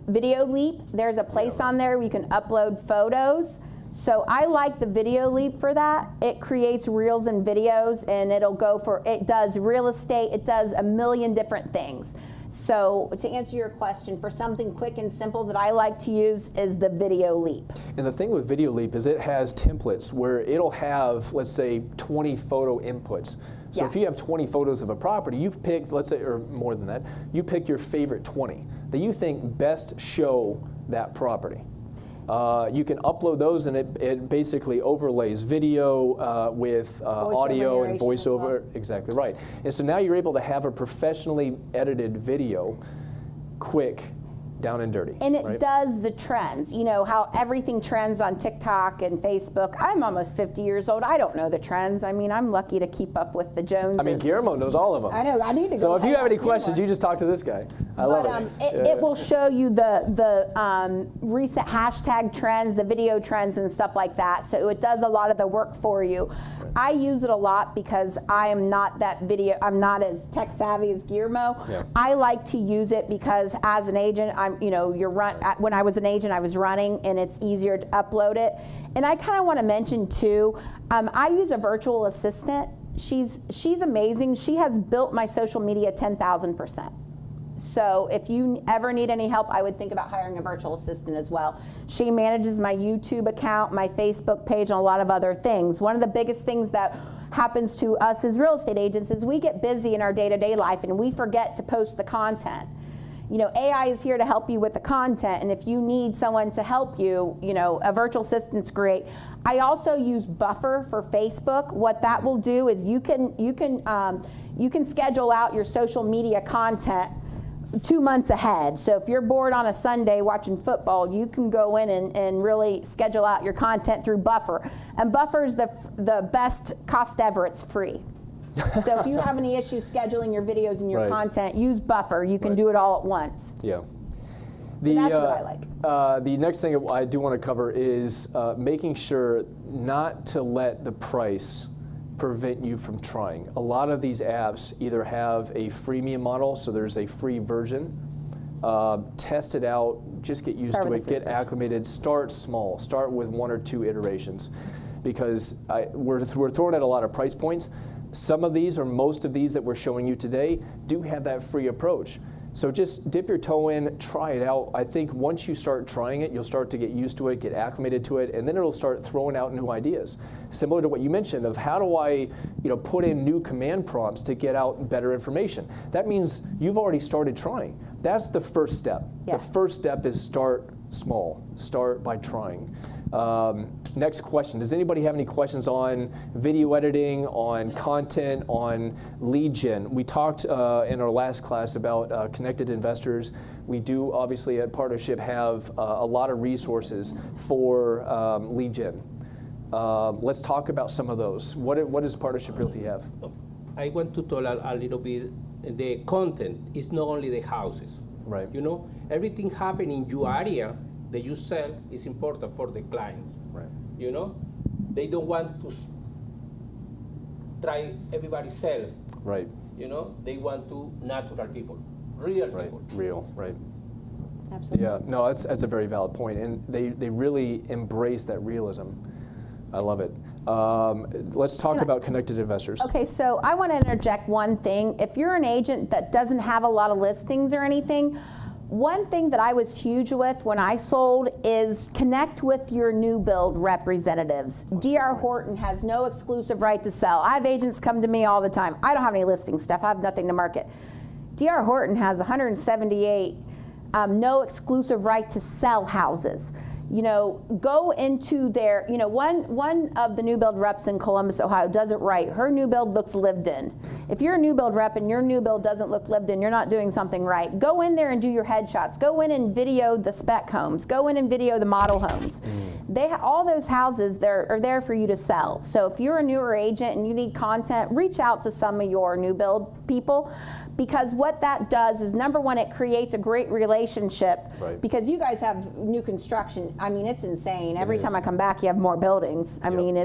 Video Leap. There's a place on there where you can upload photos. So I like the Video Leap for that. It creates reels and videos, and it'll go for, it does real estate, it does a million different things. So to answer your question, for something quick and simple that I like to use is the Video Leap. And the thing with Video Leap is it has templates where it'll have, let's say, 20 photo inputs. So if you have 20 photos of a property, you've picked, let's say, or more than that, you pick your favorite 20 that you think best show that property. You can upload those, and it basically overlays video with audio and voiceover. Well. Exactly right. And so now you're able to have a professionally edited video, quick, down and dirty. And it right? does the trends. You know how everything trends on TikTok and Facebook. I'm almost 50 years old. I don't know the trends. I mean, I'm lucky to keep up with the Joneses. I mean, Guillermo knows all of them. I know. I need to go. So if you have any questions, you just talk to this guy. I love it. It will show you the recent hashtag trends, the video trends, and stuff like that. So it does a lot of the work for you. I use it a lot because I am not I'm not as tech savvy as Guillermo. Yeah. I like to use it because as an agent, when I was an agent, I was running, and it's easier to upload it. And I kind of want to mention too, I use a virtual assistant. She's amazing. She has built my social media 10,000%. So if you ever need any help, I would think about hiring a virtual assistant as well. She manages my YouTube account, my Facebook page, and a lot of other things. One of the biggest things that happens to us as real estate agents is we get busy in our day-to-day life and we forget to post the content. You know, AI is here to help you with the content, and if you need someone to help you, you know, a virtual assistant's great. I also use Buffer for Facebook. What that will do is you can schedule out your social media content 2 months ahead. So if you're bored on a Sunday watching football, you can go in and really schedule out your content through Buffer. And Buffer is the best cost ever. It's free. So if you have any issues scheduling your videos and your content, use Buffer. You can do it all at once. Yeah. So that's what I like. The next thing I do want to cover is making sure not to let the price prevent you from trying. A lot of these apps either have a freemium model, so there's a free version. Test it out, just get used to it, get acclimated, start small, start with 1 or 2 iterations, because we're throwing at a lot of price points. Some of these, or most of these that we're showing you today, do have that free approach. So just dip your toe in, try it out. I think once you start trying it, you'll start to get used to it, get acclimated to it, and then it'll start throwing out new ideas. Similar to what you mentioned of how do I, put in new command prompts to get out better information. That means you've already started trying. That's the first step. Yeah. The first step is start small. Start by trying. Next question. Does anybody have any questions on video editing, on content, on lead gen? We talked in our last class about connected investors. We do obviously at Partnership have a lot of resources for lead gen. Let's talk about some of those. What does Partnership Realty have? I want to talk a little bit. The content is not only the houses. Right. Everything happening in your area that you sell is important for the clients. Right. They don't want to try everybody sell. Right. They want to natural people, real people. Real, right. Absolutely. Yeah, no, that's a very valid point, and they really embrace that realism. I love it. Let's talk about connected investors. Okay, so I want to interject one thing. If you're an agent that doesn't have a lot of listings or anything, one thing that I was huge with when I sold is connect with your new build representatives. D.R. Horton has no exclusive right to sell. I have agents come to me all the time. I don't have any listing stuff. I have nothing to market. D.R. Horton has 178 no exclusive right to sell houses. go into their, one of the new build reps in Columbus, Ohio does it right. Her new build looks lived in. If you're a new build rep and your new build doesn't look lived in, you're not doing something right. Go in there and do your headshots. Go in and video the spec homes. Go in and video the model homes. All those houses are there for you to sell. So if you're a newer agent and you need content, reach out to some of your new build people. Because what that does is, number one, it creates a great relationship. Right. Because you guys have new construction. I mean, it's insane. Every time I come back, you have more buildings. I mean,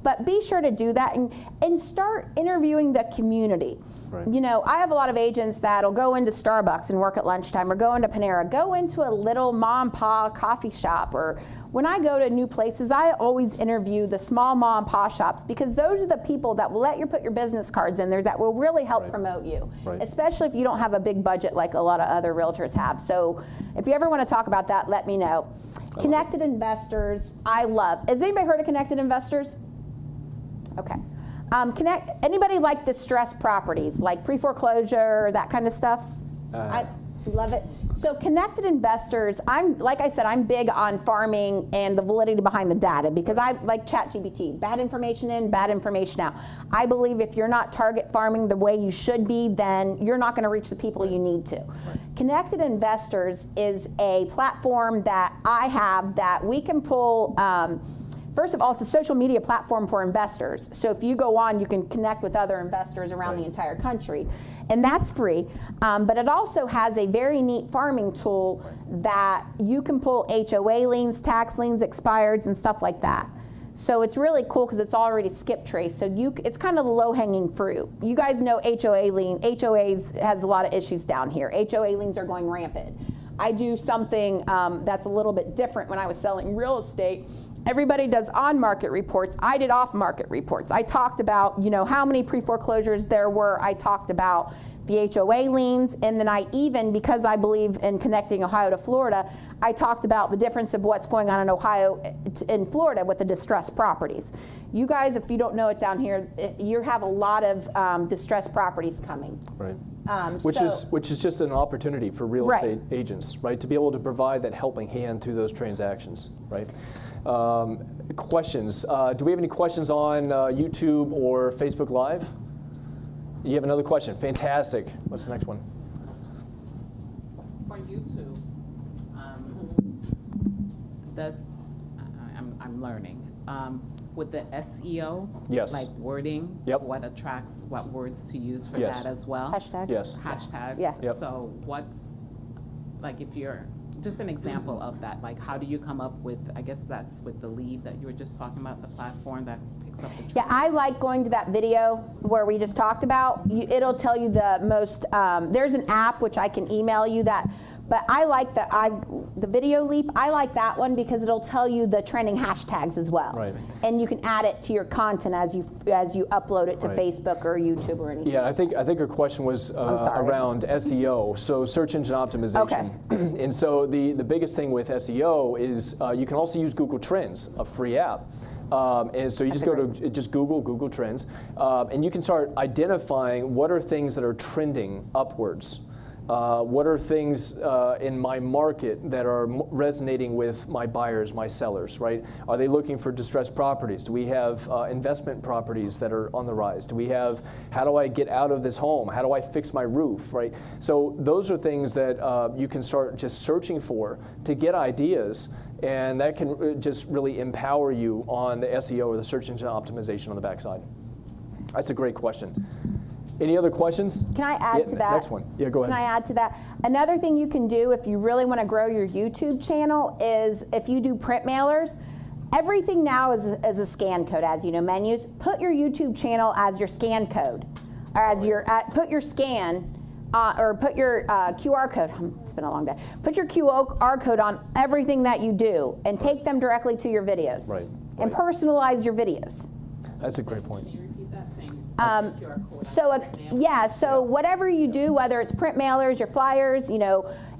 but be sure to do that and start interviewing the community. Right. I have a lot of agents that'll go into Starbucks and work at lunchtime, or go into Panera, go into a little mom and pop coffee shop, or when I go to new places, I always interview the small mom and pop shops, because those are the people that will let you put your business cards in there that will really help promote you, especially if you don't have a big budget like a lot of other realtors have. So if you ever want to talk about that, let me know. Connected Investors, I love. Has anybody heard of Connected Investors? Okay. Anybody like distressed properties, like pre-foreclosure, that kind of stuff? I love it. So Connected Investors, like I said, I'm big on farming and the validity behind the data, because I like ChatGPT, bad information in, bad information out. I believe if you're not target farming the way you should be, then you're not going to reach the people you need to. Connected Investors is a platform that I have that we can pull. First of all, it's a social media platform for investors. So if you go on, you can connect with other investors around the entire country. And that's free. But it also has a very neat farming tool that you can pull HOA liens, tax liens, expireds, and stuff like that. So it's really cool because it's already skip trace. So it's kind of the low-hanging fruit. You guys know HOAs has a lot of issues down here. HOA liens are going rampant. I do something that's a little bit different when I was selling real estate. Everybody does on-market reports. I did off-market reports. I talked about, how many pre-foreclosures there were. I talked about the HOA liens, and then because I believe in connecting Ohio to Florida, I talked about the difference of what's going on in Ohio and Florida with the distressed properties. You guys, if you don't know it down here, you have a lot of distressed properties coming. Right. Which is just an opportunity for real estate agents, right, to be able to provide that helping hand through those transactions, right? Questions? Do we have any questions on YouTube or Facebook Live? You have another question? Fantastic. What's the next one? For YouTube, I'm learning. With the SEO, yes, like wording, what attracts, what words to use for that as well? Hashtags. Yes. Hashtags. Yes. Yep. So what's, like if you're, just an example of that, like how do you come up with, I guess that's with the lead that you were just talking about, the platform that picks up the trend. Yeah, I like going to that video where we just talked about. It'll tell you the most, there's an app which I can email you that, but I like the Video Leap, I like that one because it'll tell you the trending hashtags as well. Right. And you can add it to your content as you upload it to Facebook or YouTube or anything. Yeah, I think her question was around SEO, so search engine optimization. Okay. And so the biggest thing with SEO is you can also use Google Trends, a free app. And so you just go to Google Trends, and you can start identifying what are things that are trending upwards. What are things in my market that are resonating with my buyers, my sellers, right? Are they looking for distressed properties? Do we have investment properties that are on the rise? Do we have, how do I get out of this home? How do I fix my roof, right? So those are things that you can start just searching for to get ideas, and that can just really empower you on the SEO or the search engine optimization on the backside. That's a great question. Any other questions? Can I add to that? Next one. Yeah, go ahead. Can I add to that? Another thing you can do if you really want to grow your YouTube channel is if you do print mailers, everything now is a scan code, as you know, menus. Put your YouTube channel as your scan code, or as your put your scan. Or put your QR code, it's been a long day, put your QR code on everything that you do and take them directly to your videos. Right. And personalize your videos. That's a great point. So whatever you do, whether it's print mailers, your flyers,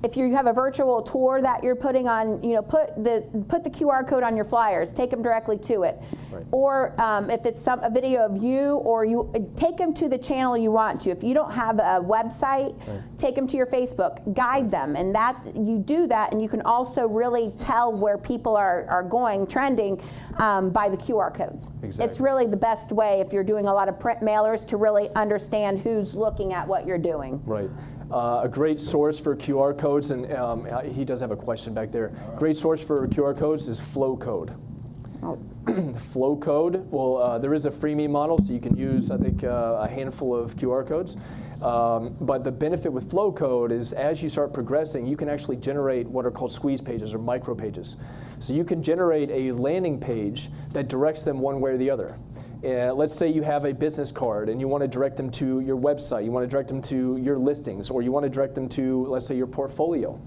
If you have a virtual tour that you're putting on, put the QR code on your flyers, take them directly to it. Right. Or if it's a video of you, or you take them to the channel you want to. If you don't have a website, take them to your Facebook, guide them, and that you do that, and you can also really tell where people are going, trending by the QR codes. Exactly. It's really the best way if you're doing a lot of print mailers to really understand who's looking at what you're doing. Right. A great source for QR codes, and he does have a question back there. Great source for QR codes is Flow Code. Oh. Flow Code, well, there is a freemium model, so you can use, I think, a handful of QR codes. But the benefit with Flow Code is as you start progressing, you can actually generate what are called squeeze pages or micro pages. So you can generate a landing page that directs them one way or the other. Let's say you have a business card and you want to direct them to your website, you want to direct them to your listings, or you want to direct them to, let's say, your portfolio.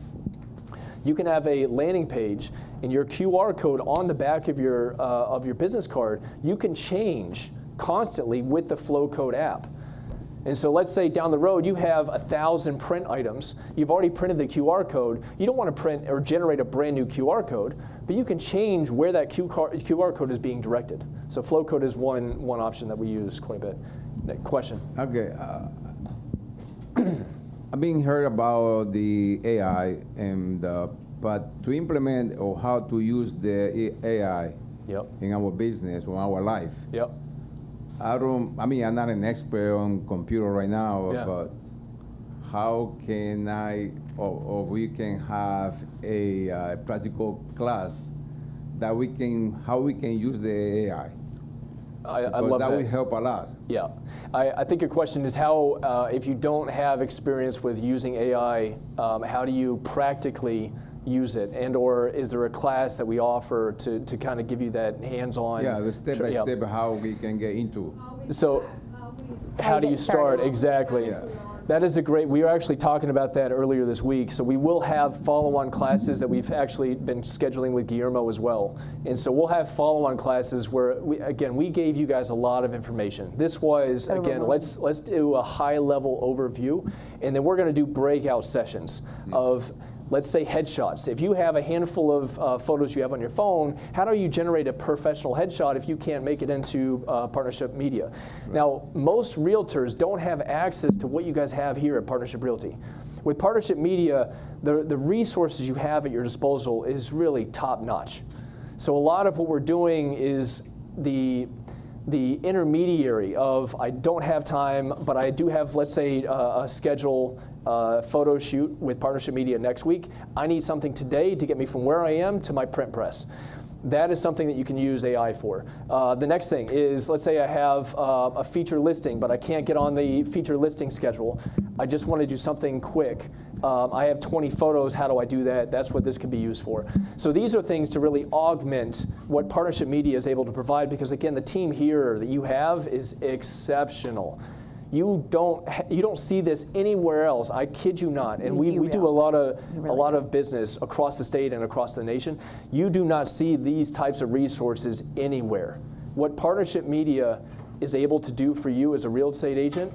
You can have a landing page and your QR code on the back of your business card, you can change constantly with the Flow Code app. And so let's say down the road you have 1,000 print items. You've already printed the QR code. You don't want to print or generate a brand new QR code, but you can change where that QR code is being directed. So Flow Code is one option that we use quite a bit. Next question. Okay. I've been heard about the AI, but to implement or how to use the AI in our business or our life. Yep. I'm not an expert on computer right now, Yeah. but how can I, or we can have a practical class that how we can use the AI? I love that. That will help a lot. Yeah, I think your question is how, if you don't have experience with using AI, how do you practically use it, and or is there a class that we offer to kind of give you that hands-on? Yeah, the step-by-step how we can get into. So how do you start? Exactly. Yeah. That is a great, we were actually talking about that earlier this week. So we will have follow-on classes that we've actually been scheduling with Guillermo as well. And so we'll have follow-on classes where, we gave you guys a lot of information. This was, again, let's do a high-level overview, and then we're going to do breakout sessions of, let's say, headshots. If you have a handful of photos you have on your phone, how do you generate a professional headshot if you can't make it into Partnership Media? Right. Now, most realtors don't have access to what you guys have here at Partnership Realty. With Partnership Media, the resources you have at your disposal is really top-notch. So a lot of what we're doing is the intermediary of, I don't have time, but I do have, let's say, a schedule photo shoot with Partnership Media next week. I need something today to get me from where I am to my print press. That is something that you can use AI for. The next thing is, let's say I have a feature listing, but I can't get on the feature listing schedule. I just want to do something quick. I have 20 photos, how do I do that? That's what this could be used for. So these are things to really augment what Partnership Media is able to provide, because again, the team here that you have is exceptional. You don't see this anywhere else. I kid you not. And we do a lot of business across the state and across the nation. You do not see these types of resources anywhere. What Partnership Media is able to do for you as a real estate agent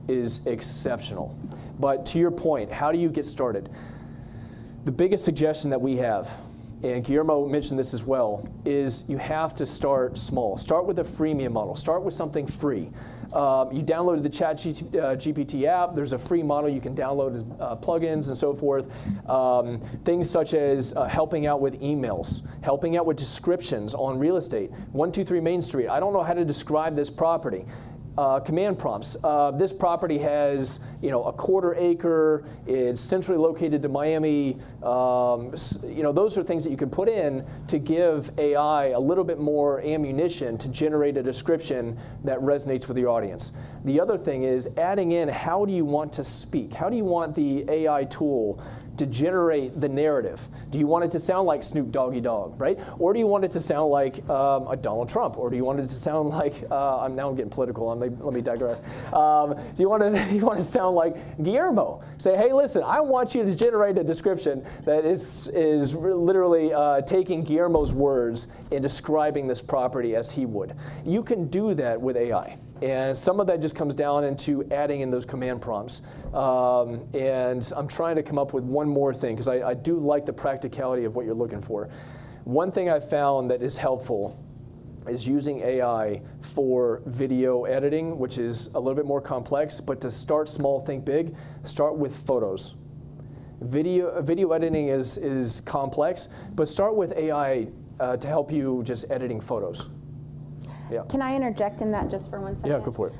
is exceptional. But to your point, how do you get started? The biggest suggestion that we have, and Guillermo mentioned this as well, is you have to start small. Start with a freemium model. Start with something free. You downloaded the ChatGPT app. There's a free model you can download as plugins and so forth. Things such as helping out with emails, helping out with descriptions on real estate. 123 Main Street. I don't know how to describe this property. Command prompts. This property has, a quarter acre. It's centrally located to Miami. Those are things that you can put in to give AI a little bit more ammunition to generate a description that resonates with your audience. The other thing is adding in, how do you want to speak? How do you want the AI tool to generate the narrative? Do you want it to sound like Snoop Doggy Dogg, right? Or do you want it to sound like a Donald Trump? Or do you want it to sound like, I'm getting political, let me digress. Do you want to sound like Guillermo? Say, hey, listen, I want you to generate a description that is literally taking Guillermo's words and describing this property as he would. You can do that with AI. And some of that just comes down into adding in those command prompts. And I'm trying to come up with one more thing, because I do like the practicality of what you're looking for. One thing I found that is helpful is using AI for video editing, which is a little bit more complex, but to start small, think big, start with photos. Video editing is complex, but start with AI to help you just editing photos. Yeah. Can I interject in that just for 1 second? Yeah, go for it.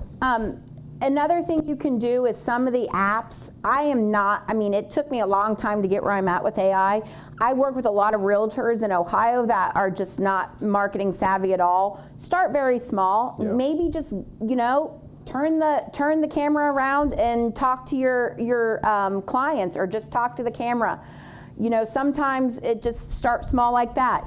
Another thing you can do is some of the apps, it took me a long time to get where I'm at with AI. I work with a lot of realtors in Ohio that are just not marketing savvy at all. Start very small. Yeah. Maybe just, turn the camera around and talk to your clients, or just talk to the camera. Sometimes it just starts small like that.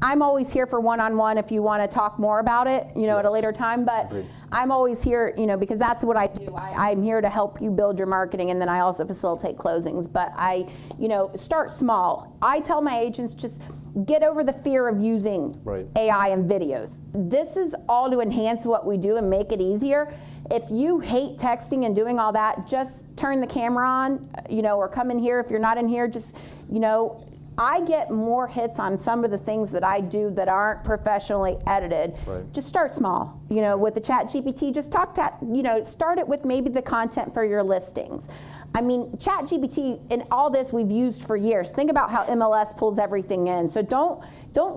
I'm always here for one-on-one if you want to talk more about it, at a later time. But Agreed. I'm always here, because that's what I do. I'm here to help you build your marketing, and then I also facilitate closings. But start small. I tell my agents, just get over the fear of using AI and videos. This is all to enhance what we do and make it easier. If you hate texting and doing all that, just turn the camera on, or come in here. If you're not in here, just, I get more hits on some of the things that I do that aren't professionally edited. Right. Just start small, with the ChatGPT. Just start it with maybe the content for your listings. ChatGPT and all this we've used for years. Think about how MLS pulls everything in. So don't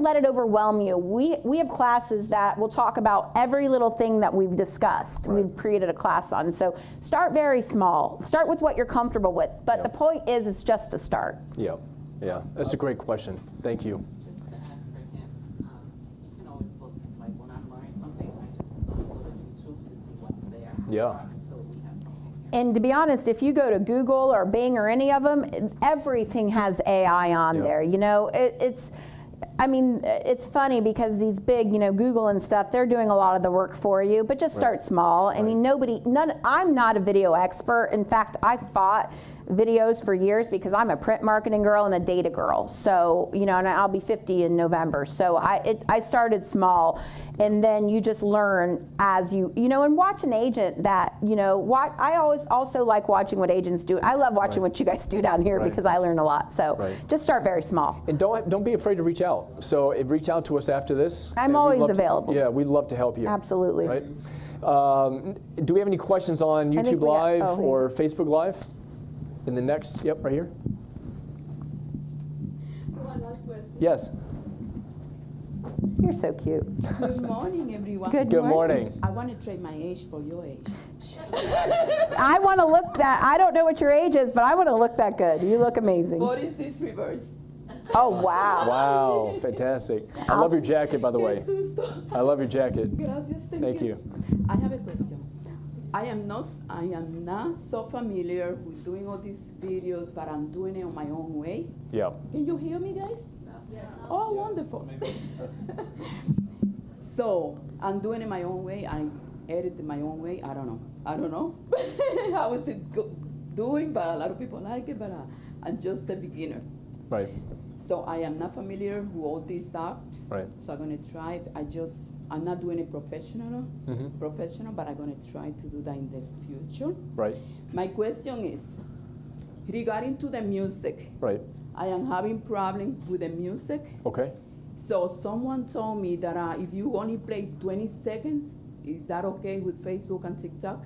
let it overwhelm you. We have classes that will talk about every little thing that we've discussed. Right. We've created a class on. So start very small. Start with what you're comfortable with. But the point is, it's just a start. Yeah, yeah, that's a great question. Thank you. Just to add for him, you can always look, like when I'm learning something, I just go to YouTube to see what's there. Yeah. So we have something here. And to be honest, if you go to Google or Bing or any of them, everything has AI on there. It's funny because these big, Google and stuff, they're doing a lot of the work for you, but just start small. I'm not a video expert. In fact, I fought videos for years because I'm a print marketing girl and a data girl. So, and I'll be 50 in November. So I started small, and then you just learn as and watch an agent that, I always also like watching what agents do. I love watching what you guys do down here because I learn a lot. So just start very small. And don't be afraid to reach out. So reach out to us after this. I'm always available. We'd love to help you. Absolutely. Right? Do we have any questions on YouTube Live or Facebook Live? In the next, right here. One last question. Yes. You're so cute. Good morning, everyone. Good Good morning. I want to trade my age for your age. I want to look that. I don't know what your age is, but I want to look that good. You look amazing. 46 reverse. Oh, wow. Wow, fantastic. I love your jacket, by the way. I love your jacket. Gracias, Thank you. I have a question. I am not so familiar with doing all these videos, but I'm doing it on my own way. Yeah. Can you hear me, guys? Yes. Oh, wonderful. So I'm doing it my own way. I edit it my own way. I don't know. How is it doing? But a lot of people like it, but I'm just a beginner. Right. So I am not familiar with all these apps. Right. So I'm gonna try it. I'm not doing it professional, but I'm gonna try to do that in the future. Right. My question is, regarding to the music. Right. I am having problem with the music. Okay. So someone told me that if you only play 20 seconds, is that okay with Facebook and TikTok?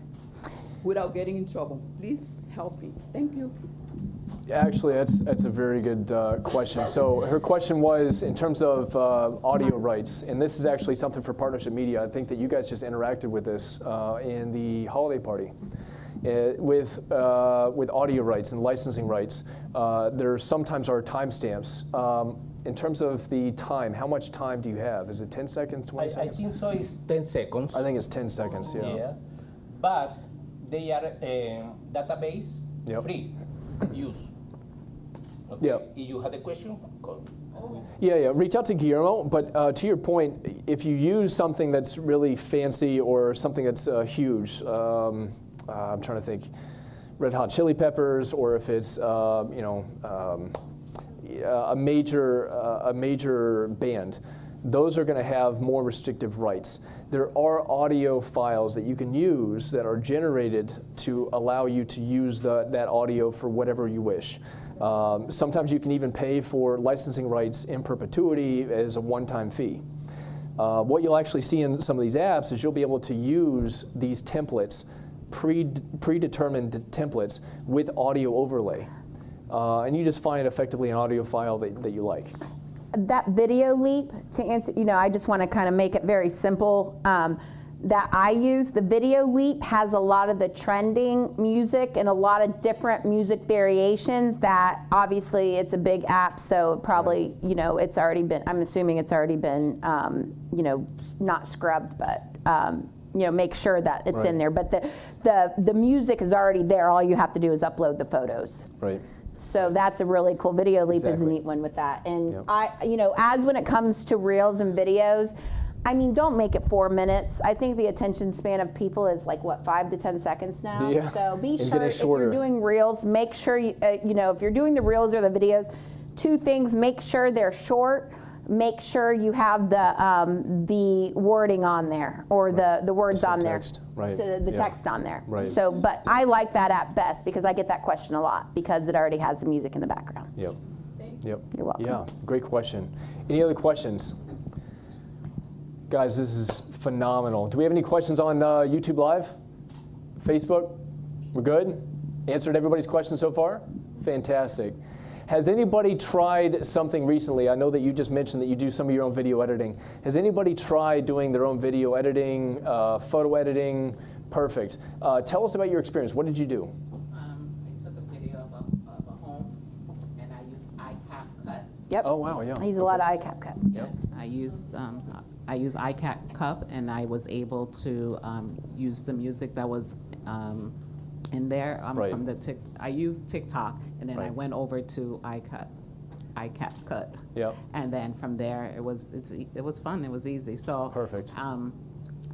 Without getting in trouble. Please help me. Thank you. Actually, that's a very good question. So her question was in terms of audio rights, and this is actually something for Partnership Media. I think that you guys just interacted with this in the holiday party. With audio rights and licensing rights, there sometimes are timestamps. In terms of the time, how much time do you have? Is it 10 seconds, 20 I seconds? think so. It's 10 seconds. I think it's 10 seconds, yeah. But they are database free use. Okay. Yeah. If you had a question, call. Yeah. Reach out to Guillermo. But to your point, if you use something that's really fancy or something that's huge, I'm trying to think, Red Hot Chili Peppers, or if it's a major band, those are going to have more restrictive rights. There are audio files that you can use that are generated to allow you to use that audio for whatever you wish. Sometimes you can even pay for licensing rights in perpetuity as a one-time fee. What you'll actually see in some of these apps is you'll be able to use these templates, predetermined templates with audio overlay. And you just find effectively an audio file that you like. That video leap, to answer, I just want to kind of make it very simple, that I use. The video leap has a lot of the trending music and a lot of different music variations that obviously it's a big app, so probably, it's already been, I'm assuming it's already been, not scrubbed, but, make sure that it's in there. But the music is already there. All you have to do is upload the photos. Right. So that's a really cool. Video Leap is a Exactly. neat one with that. And as when it comes to reels and videos, don't make it 4 minutes. I think the attention span of people is 5 to 10 seconds now. Yeah. So be And sure getting if shorter. you're doing reels, make sure if you're doing the reels or the videos, 2 things: make sure they're short. Make sure you have the wording on there, or the words on there. Subtext, right. So the Yeah. text on there. Right. So, but I like that app best because I get that question a lot because it already has the music in the background. Yep. Yep. You're welcome. Yeah, great question. Any other questions? Guys, this is phenomenal. Do we have any questions on YouTube Live? Facebook? We're good? Answered everybody's questions so far? Fantastic. Has anybody tried something recently? I know that you just mentioned that you do some of your own video editing. Has anybody tried doing their own video editing, photo editing? Perfect. Tell us about your experience. What did you do? I took a video of a home, and I used iCapcut. Yep. Oh, wow, yeah. I use a lot of iCapcut. Yep. I used iCapcut, and I was able to use the music that was in there Right. from I used TikTok, and then I Right. went over to iCapcut. Yep. And then from there, it was fun. It was easy. So Perfect.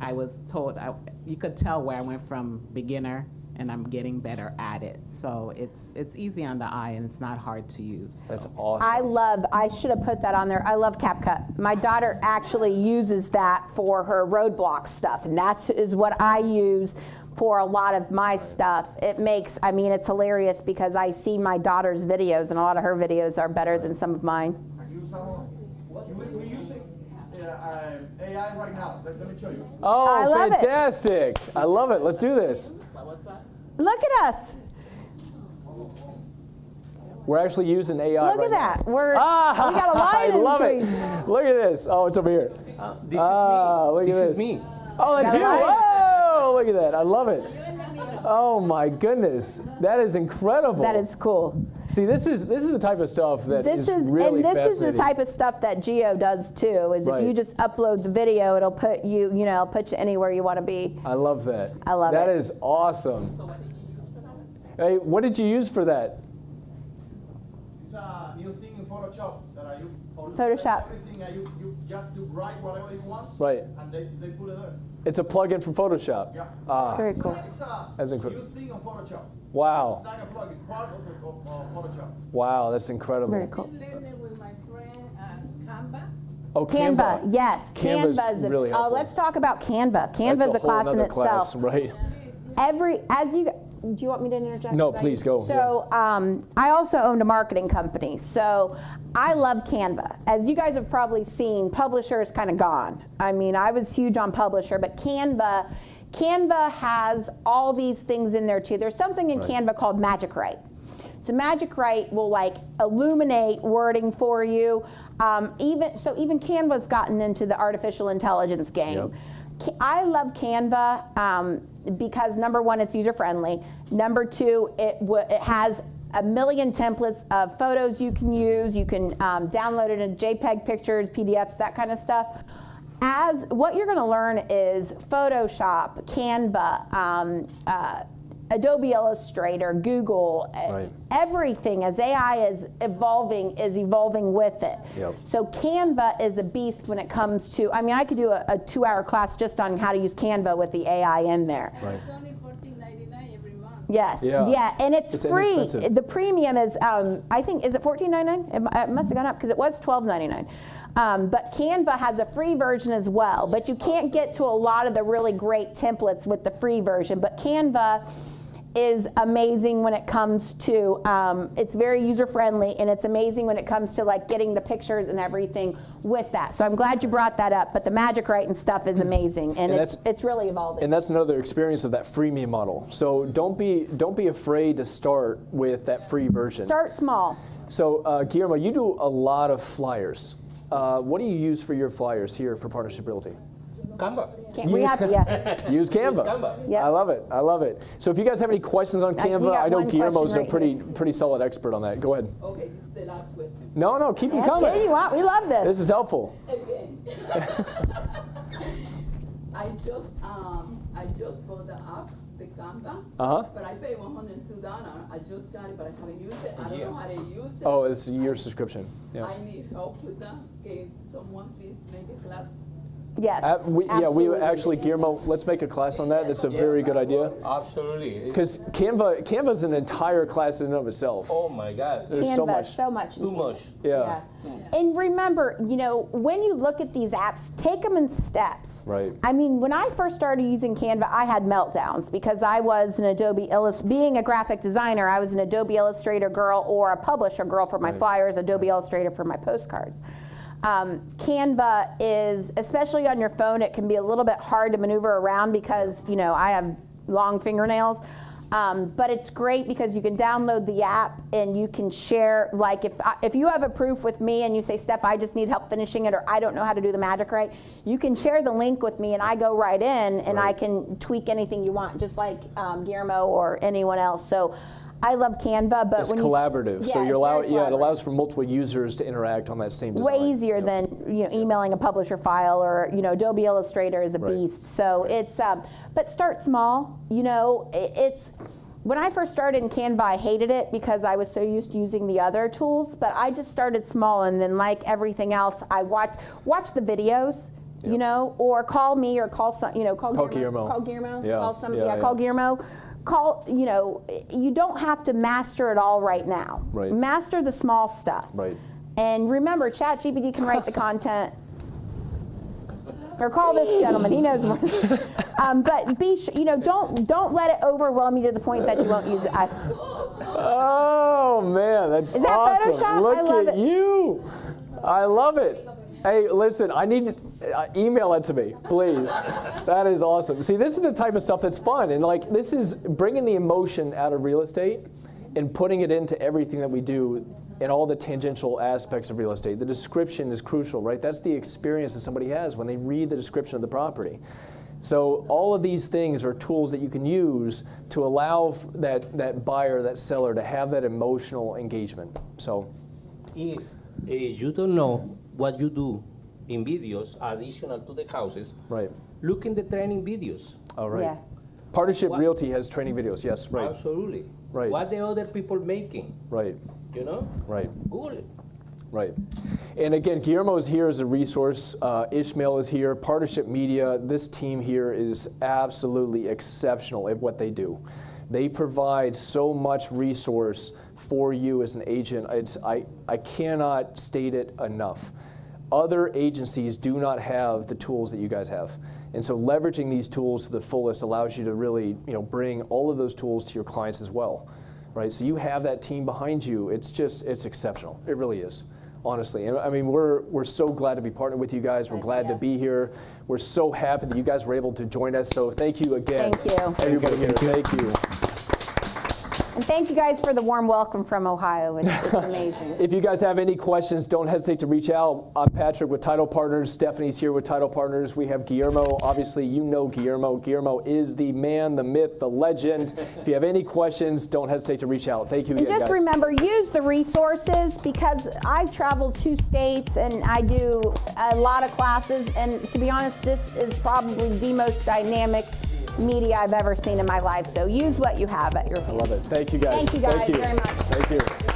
I was told you could tell where I went from beginner, and I'm getting better at it. So it's easy on the eye, and it's not hard to use. So. That's awesome. I should have put that on there. I love CapCut. My daughter actually uses that for her roadblock stuff, and that is what I use for a lot of my stuff. It makes, it's hilarious because I see my daughter's videos, and a lot of her videos are better than some of mine. We're using AI right now. Let me show you. Oh, I love it. fantastic. I love it. Let's do this. Look at us. We're actually using AI Look right at that. now. We got a line I in love between. it. Look at this. Oh, it's over here. This Look is at me. This this. is me. Oh, that's you. Got it. Whoa, look at that. I love it. Oh my goodness. That is incredible. That is cool. See, this is the type of stuff that This is is really and this is fascinating. the type of stuff that Geo does too. Is Right. if you just upload the video, it'll put you, put you anywhere you want to be. I love that. I love that. it. That is awesome. Hey, what did you use for that? It's a new thing in Photoshop that I use. Photoshop. Everything you just do write whatever you want. Right. And they put it there. It's a plugin from Photoshop. Yeah. Ah, Very cool. It's a That's new incredible. thing on Photoshop. Wow. It's like a plug. It's part of Photoshop. Wow, that's incredible. Very cool. Learning with my friend Canva. Oh, Canva, yes, Canva's Canva's. really helpful. Let's talk about Canva. Canva's That's a class in whole itself. nother class, right? Do you want me to interject? No, please go. So I also owned a marketing company. So I love Canva. As you guys have probably seen, Publisher is kind of gone. I was huge on Publisher, but Canva has all these things in there too. There's something in Right. Canva called Magic Write. So Magic Write will illuminate wording for you. Even Canva's gotten into the artificial intelligence game. Yep. I love Canva because number one, it's user friendly. Number two, it has a million templates of photos you can use. You can download it in JPEG pictures, PDFs, that kind of stuff. As what you're going to learn is Photoshop, Canva, Adobe Illustrator, Google, Right. everything as AI is evolving with it. Yep. So Canva is a beast when it comes to, I could do a 2-hour class just on how to use Canva with the AI in there. Right. It's only $14.99 every month. Yes. Yeah. And it's free. inexpensive. The premium is, I think, is it $14.99? It must have gone up because it was $12.99. But Canva has a free version as well. But you can't get to a lot of the really great templates with the free version. But Canva is amazing when it comes to, it's very user-friendly, and it's amazing when it comes to like getting the pictures and everything with that. So I'm glad you brought that up, but the magic writing stuff is amazing, and it's really evolving. And that's another experience of that freemium model. So don't be afraid to start with that free version. Start small. So Guillermo, you do a lot of flyers. What do you use for your flyers here for Partnership Realty? Canva. We have to, yeah. Use Canva. Canva. Yep. I love it. I love it. So if you guys have any questions on we Canva, got I know one Guillermo's a question pretty solid expert on that. Go ahead. Okay, this is the last question. No, keep them That's coming. what you want. We love this. This is helpful. Again. I just bought the app, the Canva. But I paid $102. I just got it, but I haven't used it. I don't know how to use it. Oh, it's a year subscription. Yeah. I need help with that. Can someone please make a class? Yes. We absolutely. actually, Guillermo, let's make a class on that. That's a very good idea. Absolutely. Because Canva's an entire class in and of itself. Oh my God. There's Canva, so much. Too much. Yeah. And remember, when you look at these apps, take them in steps. Right. I mean, when I first started using Canva, I had meltdowns because I was an being a graphic designer, I was an Adobe Illustrator girl or a publisher girl for my flyers, Adobe Illustrator for my postcards. Canva is, especially on your phone, it can be a little bit hard to maneuver around because, I have long fingernails. But it's great because you can download the app and you can share, like if you have a proof with me and you say, Steph, I just need help finishing it, or I don't know how to do the magic right, you can share the link with me and I go right in and I can tweak anything you want, just like Guillermo or anyone else. So I love Canva, but It's when collaborative, so it's you're very it allows collaborative. for multiple users to interact on that same design. Way easier than emailing a publisher file, or Adobe Illustrator is a beast. So it's but start small. It's when I first started in Canva, I hated it because I was so used to using the other tools. But I just started small, and then like everything else, I watch the videos. Or call me, or call Guillermo. Call Guillermo. Yeah. Call somebody. Call Guillermo. You don't have to master it all right now. Right. Master the small stuff. Right. And remember, ChatGPT can write the content. Or call this gentleman; he knows more. But be don't let it overwhelm you to the point that you won't use it. Oh man, that's Is that awesome! Photoshop? Look I love at it. you. I love it. Hey, listen, I need to email it to me, please. That is awesome. See, this is the type of stuff that's fun, and this is bringing the emotion out of real estate and putting it into everything that we do in all the tangential aspects of real estate. The description is crucial, right? That's the experience that somebody has when they read the description of the property. So all of these things are tools that you can use to allow that buyer, that seller, to have that emotional engagement. So, if you don't know what you do in videos additional to the houses, right. look in the training videos. All right. Yeah. Partnership Realty has training videos. Yes, right. Absolutely. Right. What the other people making, Right. Right. Google it. Right. And again, Guillermo is here as a resource. Ismael is here. Partnership Media, this team here is absolutely exceptional at what they do. They provide so much resource for you as an agent. I cannot state it enough. Other agencies do not have the tools that you guys have. And so leveraging these tools to the fullest allows you to really bring all of those tools to your clients as well. Right? So you have that team behind you. It's exceptional. It really is, honestly. And I mean, we're so glad to be partnered with you guys. We're glad to be here. We're so happy that you guys were able to join us. So thank you again. Thank you. Everybody here, thank you. And thank you guys for the warm welcome from Ohio. It's amazing. If you guys have any questions, don't hesitate to reach out. I'm Patrick with Title Partners. Stephany's here with Title Partners. We have Guillermo. Obviously, you know Guillermo. Guillermo is the man, the myth, the legend. If you have any questions, don't hesitate to reach out. Thank you again, And just guys. remember, use the resources, because I travel 2 states and I do a lot of classes. And to be honest, this is probably the most dynamic media I've ever seen in my life. So use what you have at your hand. I love it. Thank you, guys. Thank you guys very much. Thank you.